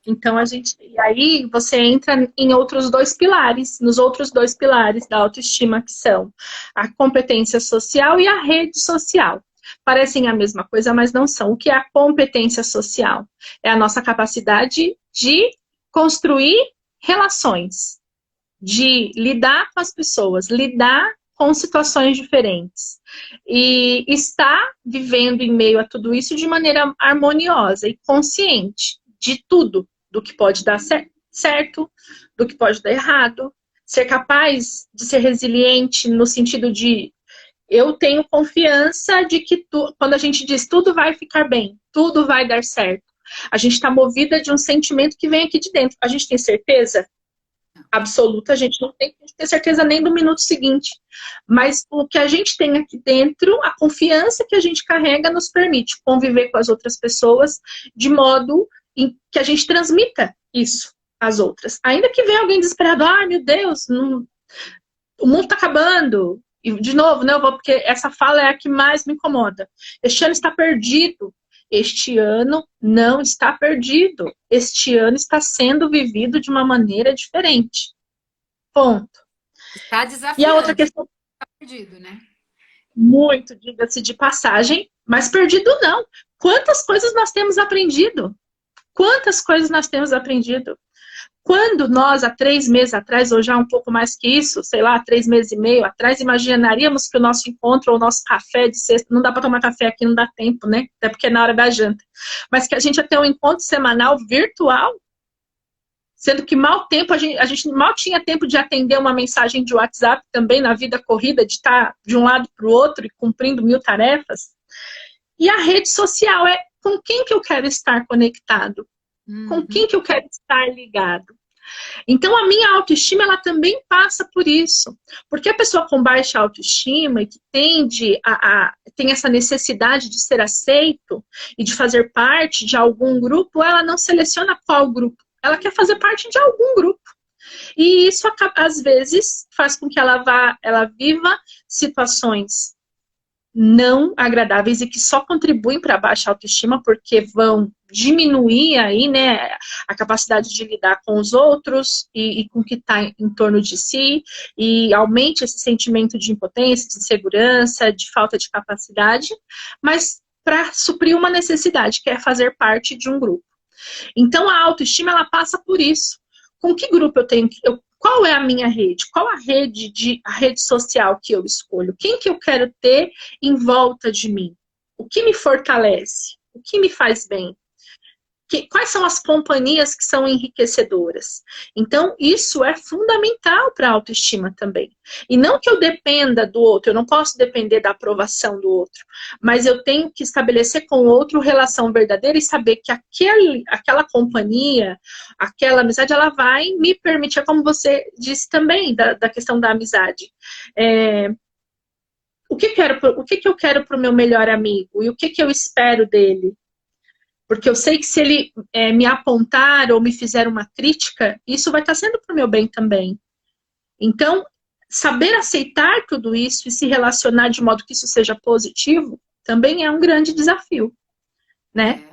Então, e aí você entra em outros dois pilares, nos outros dois pilares da autoestima, que são a competência social e a rede social. Parecem a mesma coisa, mas não são. O que é a competência social? É a nossa capacidade de construir relações, de lidar com as pessoas, lidar com situações diferentes. E estar vivendo em meio a tudo isso de maneira harmoniosa e consciente de tudo, do que pode dar certo, do que pode dar errado, ser capaz de ser resiliente no sentido de eu tenho confiança de que quando a gente diz tudo vai ficar bem, tudo vai dar certo, a gente está movida de um sentimento que vem aqui de dentro. A gente tem certeza absoluta, a gente não tem que ter certeza nem do minuto seguinte. Mas o que a gente tem aqui dentro, a confiança que a gente carrega nos permite conviver com as outras pessoas de modo em que a gente transmita isso às outras. Ainda que venha alguém desesperado, ai meu Deus, o mundo está acabando. E de novo, né, porque essa fala é a que mais me incomoda. Este ano está perdido. Este ano não está perdido. Este ano está sendo vivido de uma maneira diferente. Ponto. Está desafiante. E a outra questão. Está perdido, né? Muito, diga-se de passagem, mas perdido não. Quantas coisas nós temos aprendido? Quantas coisas nós temos aprendido? Quando nós, há 3 meses atrás, ou já um pouco mais que isso, sei lá, 3 meses e meio atrás, imaginaríamos que o nosso encontro ou o nosso café de sexta, não dá para tomar café aqui, não dá tempo, né? Até porque é na hora da janta. Mas que a gente ia ter um encontro semanal virtual, sendo que a gente mal tinha tempo de atender uma mensagem de WhatsApp também na vida corrida, de estar de um lado para o outro e cumprindo 1000 tarefas. E a rede social é com quem que eu quero estar conectado? Com quem que eu quero estar ligado? Então, a minha autoestima, ela também passa por isso. Porque a pessoa com baixa autoestima e que tem essa necessidade de ser aceito e de fazer parte de algum grupo, ela não seleciona qual grupo. Ela quer fazer parte de algum grupo. E isso, às vezes, faz com que ela viva situações não agradáveis e que só contribuem para a baixa autoestima, porque vão diminuir aí, né, a capacidade de lidar com os outros e com o que está em torno de si, e aumente esse sentimento de impotência, de insegurança, de falta de capacidade, mas para suprir uma necessidade, que é fazer parte de um grupo. Então, a autoestima, ela passa por isso. Com que grupo eu tenho que... Qual é a minha rede? Qual a rede social que eu escolho? Quem que eu quero ter em volta de mim? O que me fortalece? O que me faz bem? Quais são as companhias que são enriquecedoras? Então, isso é fundamental para a autoestima também. E não que eu dependa do outro, eu não posso depender da aprovação do outro, mas eu tenho que estabelecer com o outro relação verdadeira e saber que aquela companhia, aquela amizade, ela vai me permitir, como você disse também, da questão da amizade. O que eu quero para o meu melhor amigo? E o que eu espero dele? Porque eu sei que se ele me apontar ou me fizer uma crítica, isso vai estar sendo para o meu bem também. Então, saber aceitar tudo isso e se relacionar de modo que isso seja positivo, também é um grande desafio, né?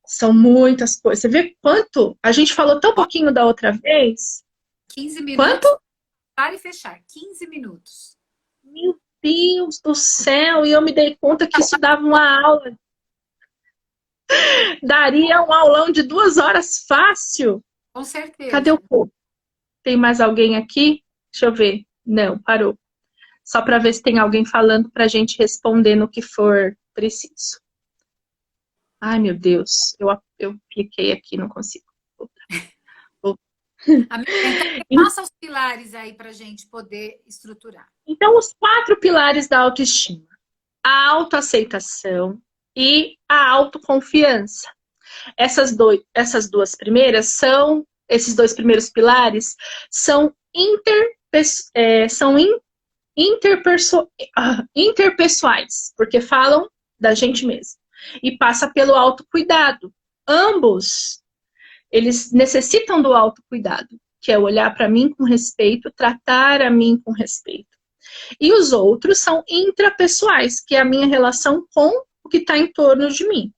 São muitas coisas. Você vê quanto... A gente falou tão pouquinho da outra vez. 15 minutos. Quanto? Para e fechar. 15 minutos. Meu Deus do céu! E eu me dei conta que isso dava uma aula. Daria um aulão de 2 horas fácil. Com certeza. Cadê o povo? Tem mais alguém aqui? Deixa eu ver. Não, parou. Só para ver se tem alguém falando para a gente responder no que for preciso. Ai, meu Deus. Eu cliquei aqui, não consigo. Então, passa os pilares aí para a gente poder estruturar. Então, os 4 pilares da autoestima. A autoaceitação e a autoconfiança. Esses 2 primeiros pilares são interpessoais, porque falam da gente mesmo. E passa pelo autocuidado. Ambos, eles necessitam do autocuidado. que é olhar para mim com respeito, tratar a mim com respeito. E os outros são intrapessoais, que é a minha relação com o que está em torno de mim.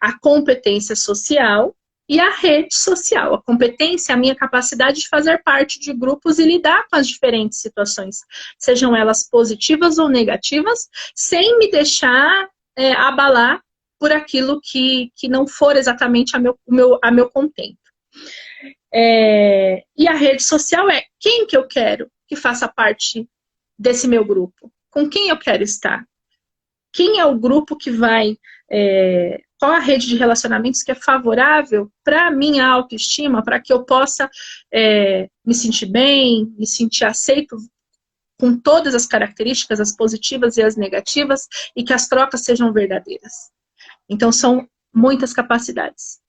A competência social e a rede social. A competência é a minha capacidade de fazer parte de grupos e lidar com as diferentes situações, sejam elas positivas ou negativas, sem me deixar abalar por aquilo que não for exatamente a meu contento. E a rede social é quem que eu quero que faça parte desse meu grupo? Com quem eu quero estar? Quem é o grupo que vai... qual a rede de relacionamentos que é favorável para a minha autoestima, para que eu possa me sentir bem, me sentir aceito com todas as características, as positivas e as negativas, e que as trocas sejam verdadeiras. Então, são muitas capacidades.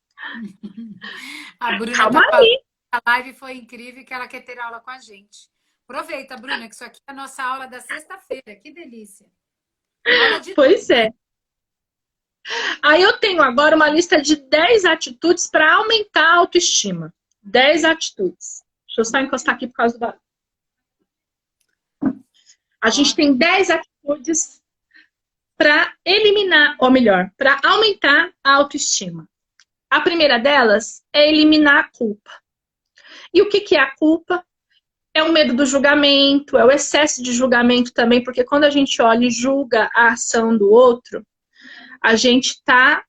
A Bruna Calma tá falando aí. que a live foi incrível e que ela quer ter aula com a gente. Aproveita, Bruna, que isso aqui é a nossa aula da sexta-feira. Que delícia. Aula de... Pois é. Aí eu tenho agora uma lista de 10 atitudes para aumentar a autoestima. 10 atitudes. Deixa eu só encostar aqui por causa do barulho. A gente tem 10 atitudes para eliminar, ou melhor, para aumentar a autoestima. A primeira delas é eliminar a culpa. E o que é a culpa? É o medo do julgamento, é o excesso de julgamento também, porque quando a gente olha e julga a ação do outro, a gente está...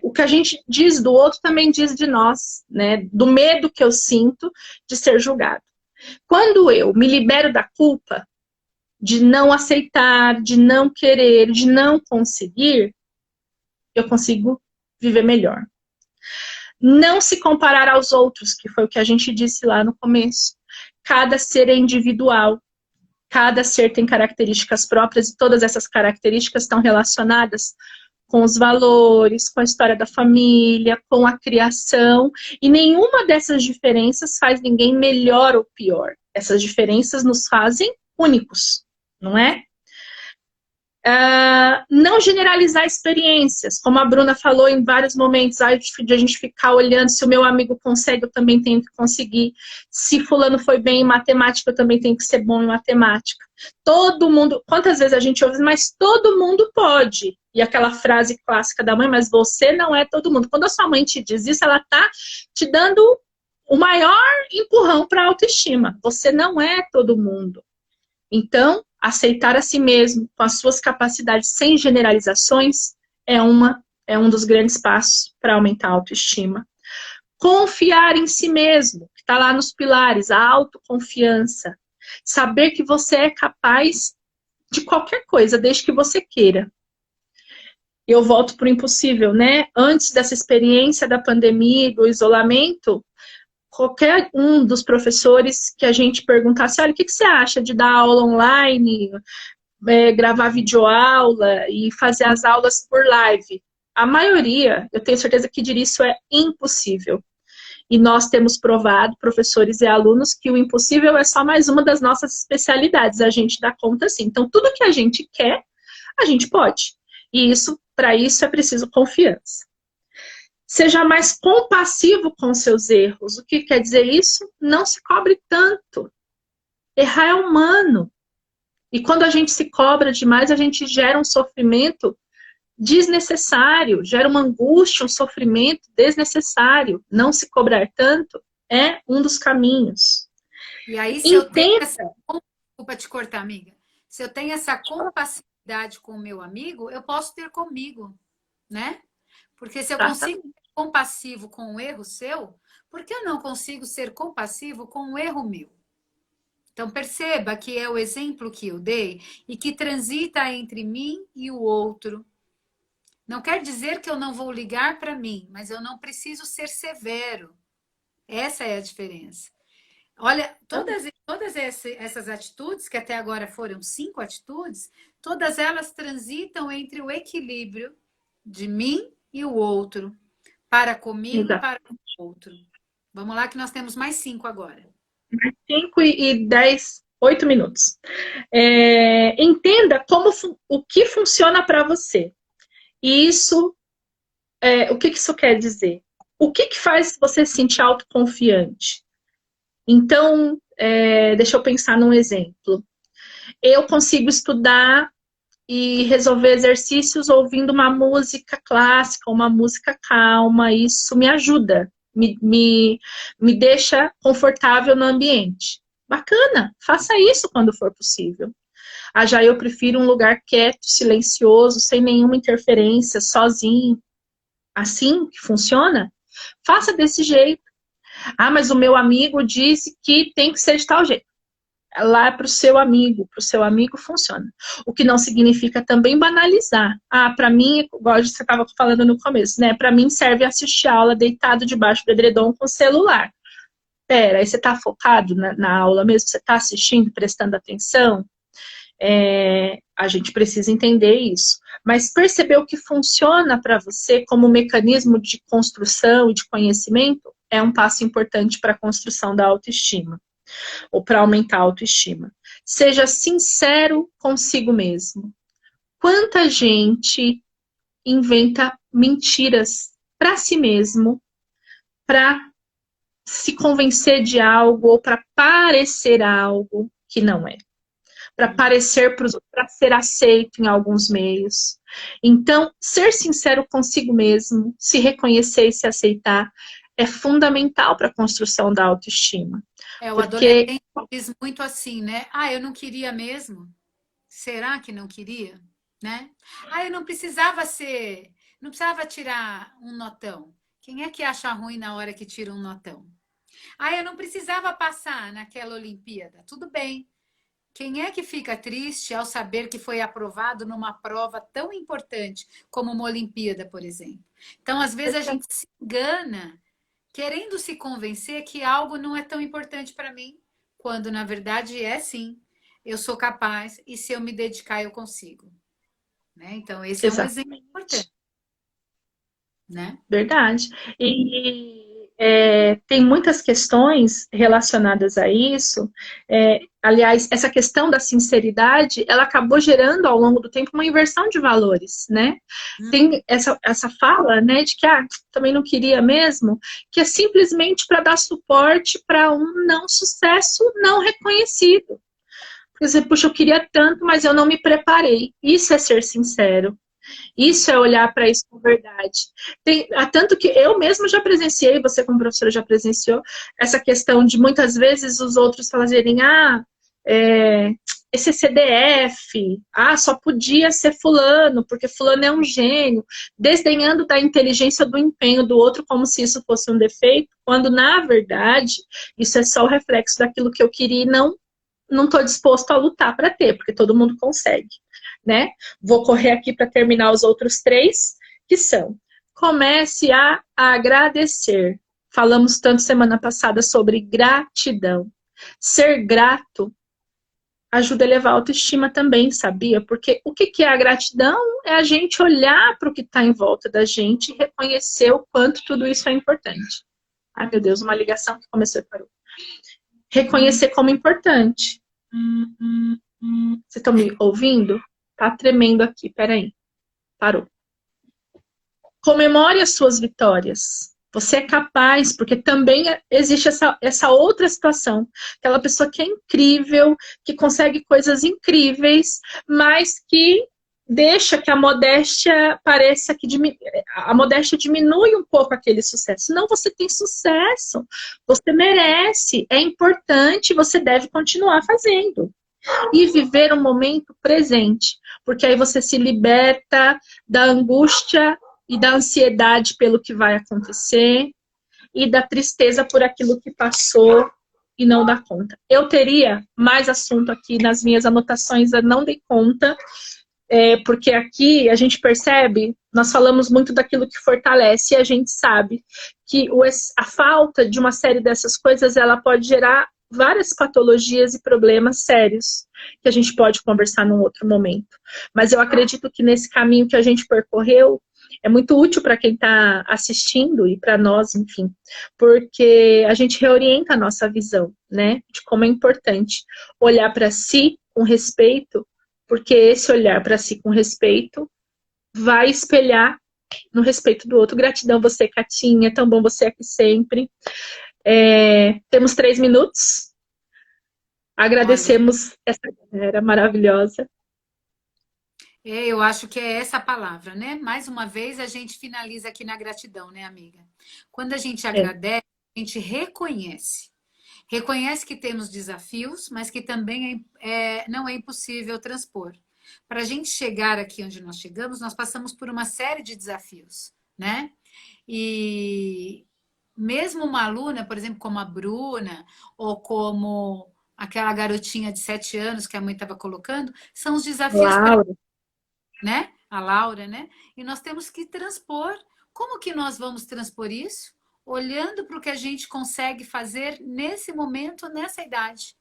o que a gente diz do outro também diz de nós, né? Do medo que eu sinto de ser julgado. Quando eu me libero da culpa, de não aceitar, de não querer, de não conseguir, eu consigo viver melhor. Não se comparar aos outros, que foi o que a gente disse lá no começo. Cada ser é individual. Cada ser tem características próprias e todas essas características estão relacionadas com os valores, com a história da família, com a criação. E nenhuma dessas diferenças faz ninguém melhor ou pior. Essas diferenças nos fazem únicos, não é? Não generalizar experiências, como a Bruna falou em vários momentos, de a gente ficar olhando se o meu amigo consegue, eu também tenho que conseguir. Se fulano foi bem em matemática, eu também tenho que ser bom em matemática. Todo mundo, quantas vezes a gente ouve, mas todo mundo pode. E aquela frase clássica da mãe, mas você não é todo mundo. Quando a sua mãe te diz isso, ela está te dando o maior empurrão para a autoestima. Você não é todo mundo. Então, aceitar a si mesmo, com as suas capacidades, sem generalizações, é um dos grandes passos para aumentar a autoestima. Confiar em si mesmo, que está lá nos pilares, a autoconfiança. Saber que você é capaz de qualquer coisa, desde que você queira. Eu volto para o impossível, né? Antes dessa experiência da pandemia e do isolamento, qualquer um dos professores que a gente perguntasse, olha, o que você acha de dar aula online, gravar videoaula e fazer as aulas por live? A maioria, eu tenho certeza que diria isso é impossível. E nós temos provado, professores e alunos, que o impossível é só mais uma das nossas especialidades. A gente dá conta sim. Então, tudo que a gente quer, a gente pode. E para isso é preciso confiança. Seja mais compassivo com seus erros. O que quer dizer isso? Não se cobre tanto. Errar é humano. E quando a gente se cobra demais, a gente gera um sofrimento desnecessário, gera uma angústia, um sofrimento desnecessário. Não se cobrar tanto é um dos caminhos. E aí, se eu tenho essa... Desculpa te cortar, amiga. Se eu tenho essa compassividade com o meu amigo, eu posso ter comigo, né? Porque se eu consigo ser compassivo com um erro seu, por que eu não consigo ser compassivo com um erro meu? Então, perceba que é o exemplo que eu dei e que transita entre mim e o outro. Não quer dizer que eu não vou ligar para mim, mas eu não preciso ser severo. Essa é a diferença. Olha, todas essas atitudes, que até agora foram 5 atitudes, todas elas transitam entre o equilíbrio de mim e o outro, para comigo e para o outro. Vamos lá que nós temos mais 5 agora. 5 e 10, 8 minutos. Entenda o que funciona para você. E isso, o que isso quer dizer? O que faz você se sentir autoconfiante? Então, deixa eu pensar num exemplo. Eu consigo estudar e resolver exercícios ouvindo uma música clássica, uma música calma, isso me ajuda, me deixa confortável no ambiente. Bacana, faça isso quando for possível. Já eu prefiro um lugar quieto, silencioso, sem nenhuma interferência, sozinho. Assim que funciona? Faça desse jeito. Mas o meu amigo disse que tem que ser de tal jeito. Lá é para o seu amigo funciona. O que não significa também banalizar. Para mim, igual você estava falando no começo, né? Para mim serve assistir a aula deitado debaixo do edredom com o celular. Pera, aí você está focado na aula mesmo? Você está assistindo, prestando atenção? A gente precisa entender isso. Mas perceber o que funciona para você como mecanismo de construção e de conhecimento é um passo importante para a construção da autoestima. Ou para aumentar a autoestima. Seja sincero consigo mesmo. Quanta gente inventa mentiras para si mesmo, para se convencer de algo ou para parecer algo que não é. Para parecer para ser aceito em alguns meios. Então, ser sincero consigo mesmo, se reconhecer e se aceitar é fundamental para a construção da autoestima. O adolescente diz muito assim, né? Eu não queria mesmo. Será que não queria? Né? Eu não precisava não precisava tirar um notão. Quem é que acha ruim na hora que tira um notão? Eu não precisava passar naquela Olimpíada. Tudo bem. Quem é que fica triste ao saber que foi aprovado numa prova tão importante como uma Olimpíada, por exemplo? Então, às vezes, a gente se engana querendo se convencer que algo não é tão importante para mim, quando na verdade é sim. Eu sou capaz e se eu me dedicar eu consigo. Né? Então esse é um exemplo importante. Né? Verdade. Tem muitas questões relacionadas a isso. Aliás, essa questão da sinceridade, ela acabou gerando ao longo do tempo uma inversão de valores, né? Tem essa fala, né, de que também não queria mesmo, que é simplesmente para dar suporte para um não sucesso não reconhecido. Quer dizer, puxa, eu queria tanto, mas eu não me preparei. Isso é ser sincero. Isso é olhar para isso com verdade. Tanto que eu mesmo já presenciei, você como professora já presenciou, essa questão de muitas vezes os outros fazerem, esse é CDF, só podia ser fulano, porque fulano é um gênio, desdenhando da inteligência do empenho do outro como se isso fosse um defeito, quando na verdade isso é só o reflexo daquilo que eu queria e não estou disposto a lutar para ter, porque todo mundo consegue. Né? Vou correr aqui para terminar os outros 3, que são: comece a agradecer. Falamos tanto semana passada sobre gratidão. Ser grato ajuda a elevar a autoestima também, sabia? Porque o que é a gratidão? É a gente olhar para o que está em volta da gente e reconhecer o quanto tudo isso é importante. Ai, meu Deus, uma ligação que começou e parou. Reconhecer como importante. Vocês estão me ouvindo? Tá tremendo aqui, peraí. Parou. Comemore as suas vitórias. Você é capaz, porque também existe essa outra situação. Aquela pessoa que é incrível, que consegue coisas incríveis, mas que deixa que a modéstia pareça que a modéstia diminui um pouco aquele sucesso. Não, você tem sucesso. Você merece. É importante, você deve continuar fazendo. E viver o momento presente, porque aí você se liberta da angústia e da ansiedade pelo que vai acontecer e da tristeza por aquilo que passou e não dá conta. Eu teria mais assunto aqui nas minhas anotações, eu não dei conta, porque aqui a gente percebe, nós falamos muito daquilo que fortalece e a gente sabe que a falta de uma série dessas coisas, ela pode gerar várias patologias e problemas sérios que a gente pode conversar num outro momento. Mas eu acredito que nesse caminho que a gente percorreu é muito útil para quem está assistindo e para nós, enfim, porque a gente reorienta a nossa visão, né, de como é importante olhar para si com respeito, porque esse olhar para si com respeito vai espelhar no respeito do outro. Gratidão você, Catinha, tão bom você aqui sempre. Temos 3 minutos. Olha, Agradecemos essa galera maravilhosa. eu acho que é essa a palavra, né? Mais uma vez a gente finaliza aqui na gratidão, né, amiga? Quando a gente É, agradece, a gente reconhece. Reconhece que temos desafios, mas que também não é impossível transpor. Para a gente chegar aqui onde nós chegamos, nós passamos por uma série de desafios, né? E mesmo uma aluna, por exemplo, como a Bruna, ou como aquela garotinha de 7 anos que a mãe estava colocando, são os desafios para, Laura. né? A Laura, né? E nós temos que transpor. Como que nós vamos transpor isso? Olhando para o que a gente consegue fazer nesse momento, nessa idade.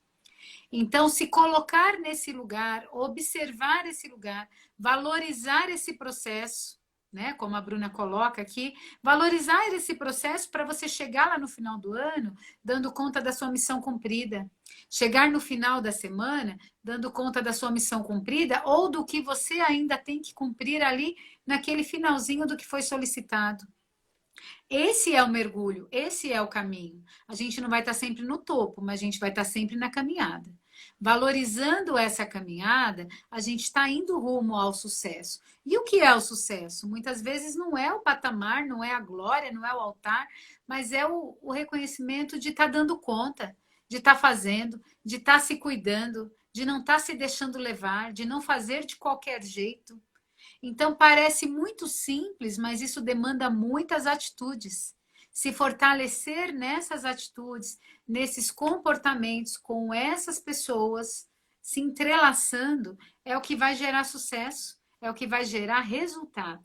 Então, se colocar nesse lugar, observar esse lugar, valorizar esse processo, né? Como a Bruna coloca aqui, valorizar esse processo para você chegar lá no final do ano dando conta da sua missão cumprida. Chegar no final da semana dando conta da sua missão cumprida ou do que você ainda tem que cumprir ali naquele finalzinho do que foi solicitado. Esse é o mergulho, esse é o caminho. A gente não vai estar sempre no topo, mas a gente vai estar sempre na caminhada. Valorizando essa caminhada, a gente está indo rumo ao sucesso. E o que é o sucesso? Muitas vezes não é o patamar, não é a glória, não é o altar, mas é o reconhecimento de estar dando conta, de estar fazendo, de estar se cuidando, de não estar se deixando levar, de não fazer de qualquer jeito. Então, parece muito simples, mas isso demanda muitas atitudes. Se fortalecer nessas atitudes, nesses comportamentos, com essas pessoas, se entrelaçando, é o que vai gerar sucesso, é o que vai gerar resultado.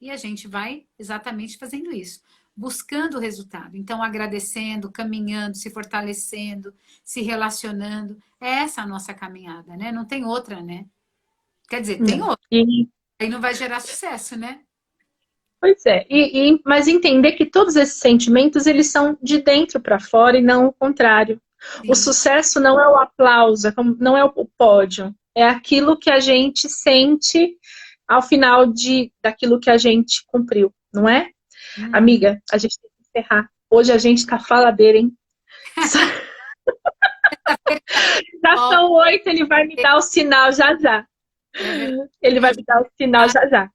E a gente vai exatamente fazendo isso, buscando o resultado. Então, agradecendo, caminhando, se fortalecendo, se relacionando. É essa a nossa caminhada, né? Não tem outra, né? Quer dizer, tem Não. outra. E, Aí não vai gerar sucesso, né? pois é, mas entender que todos esses sentimentos, eles são de dentro para fora e não o contrário. O Sim. sucesso não é o aplauso, não é o pódio, é aquilo que a gente sente ao final daquilo que a gente cumpriu, não é? Uhum. Amiga, a gente tem que encerrar. Hoje a gente tá faladeira, hein? Já Ó, são 8, ele vai me dar o sinal já já. é verdade. Ele vai me dar o sinal já já.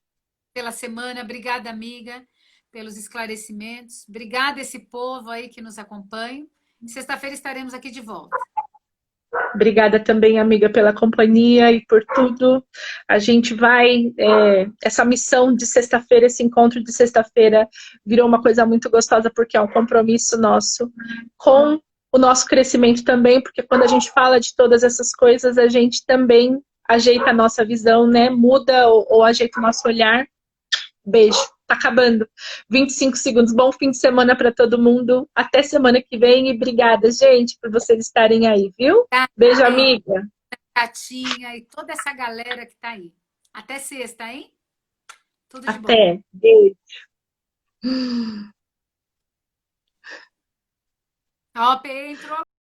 Pela semana, obrigada, amiga, pelos esclarecimentos. Obrigada esse povo aí que nos acompanha. Sexta-feira estaremos aqui de volta. Obrigada também, amiga, pela companhia e por tudo. A gente vai. Essa missão de sexta-feira, esse encontro de sexta-feira, virou uma coisa muito gostosa, porque é um compromisso nosso com o nosso crescimento também, porque quando a gente fala de todas essas coisas, a gente também ajeita a nossa visão, né? Muda ou ajeita o nosso olhar. Beijo. Tá acabando. 25 segundos. Bom fim de semana para todo mundo. Até semana que vem. E obrigada, gente, por vocês estarem aí, viu? Beijo, Beijo, amiga. Catinha e toda essa galera que tá aí. Até sexta, hein? Tudo de bom. Até. Beijo. Ó, entrou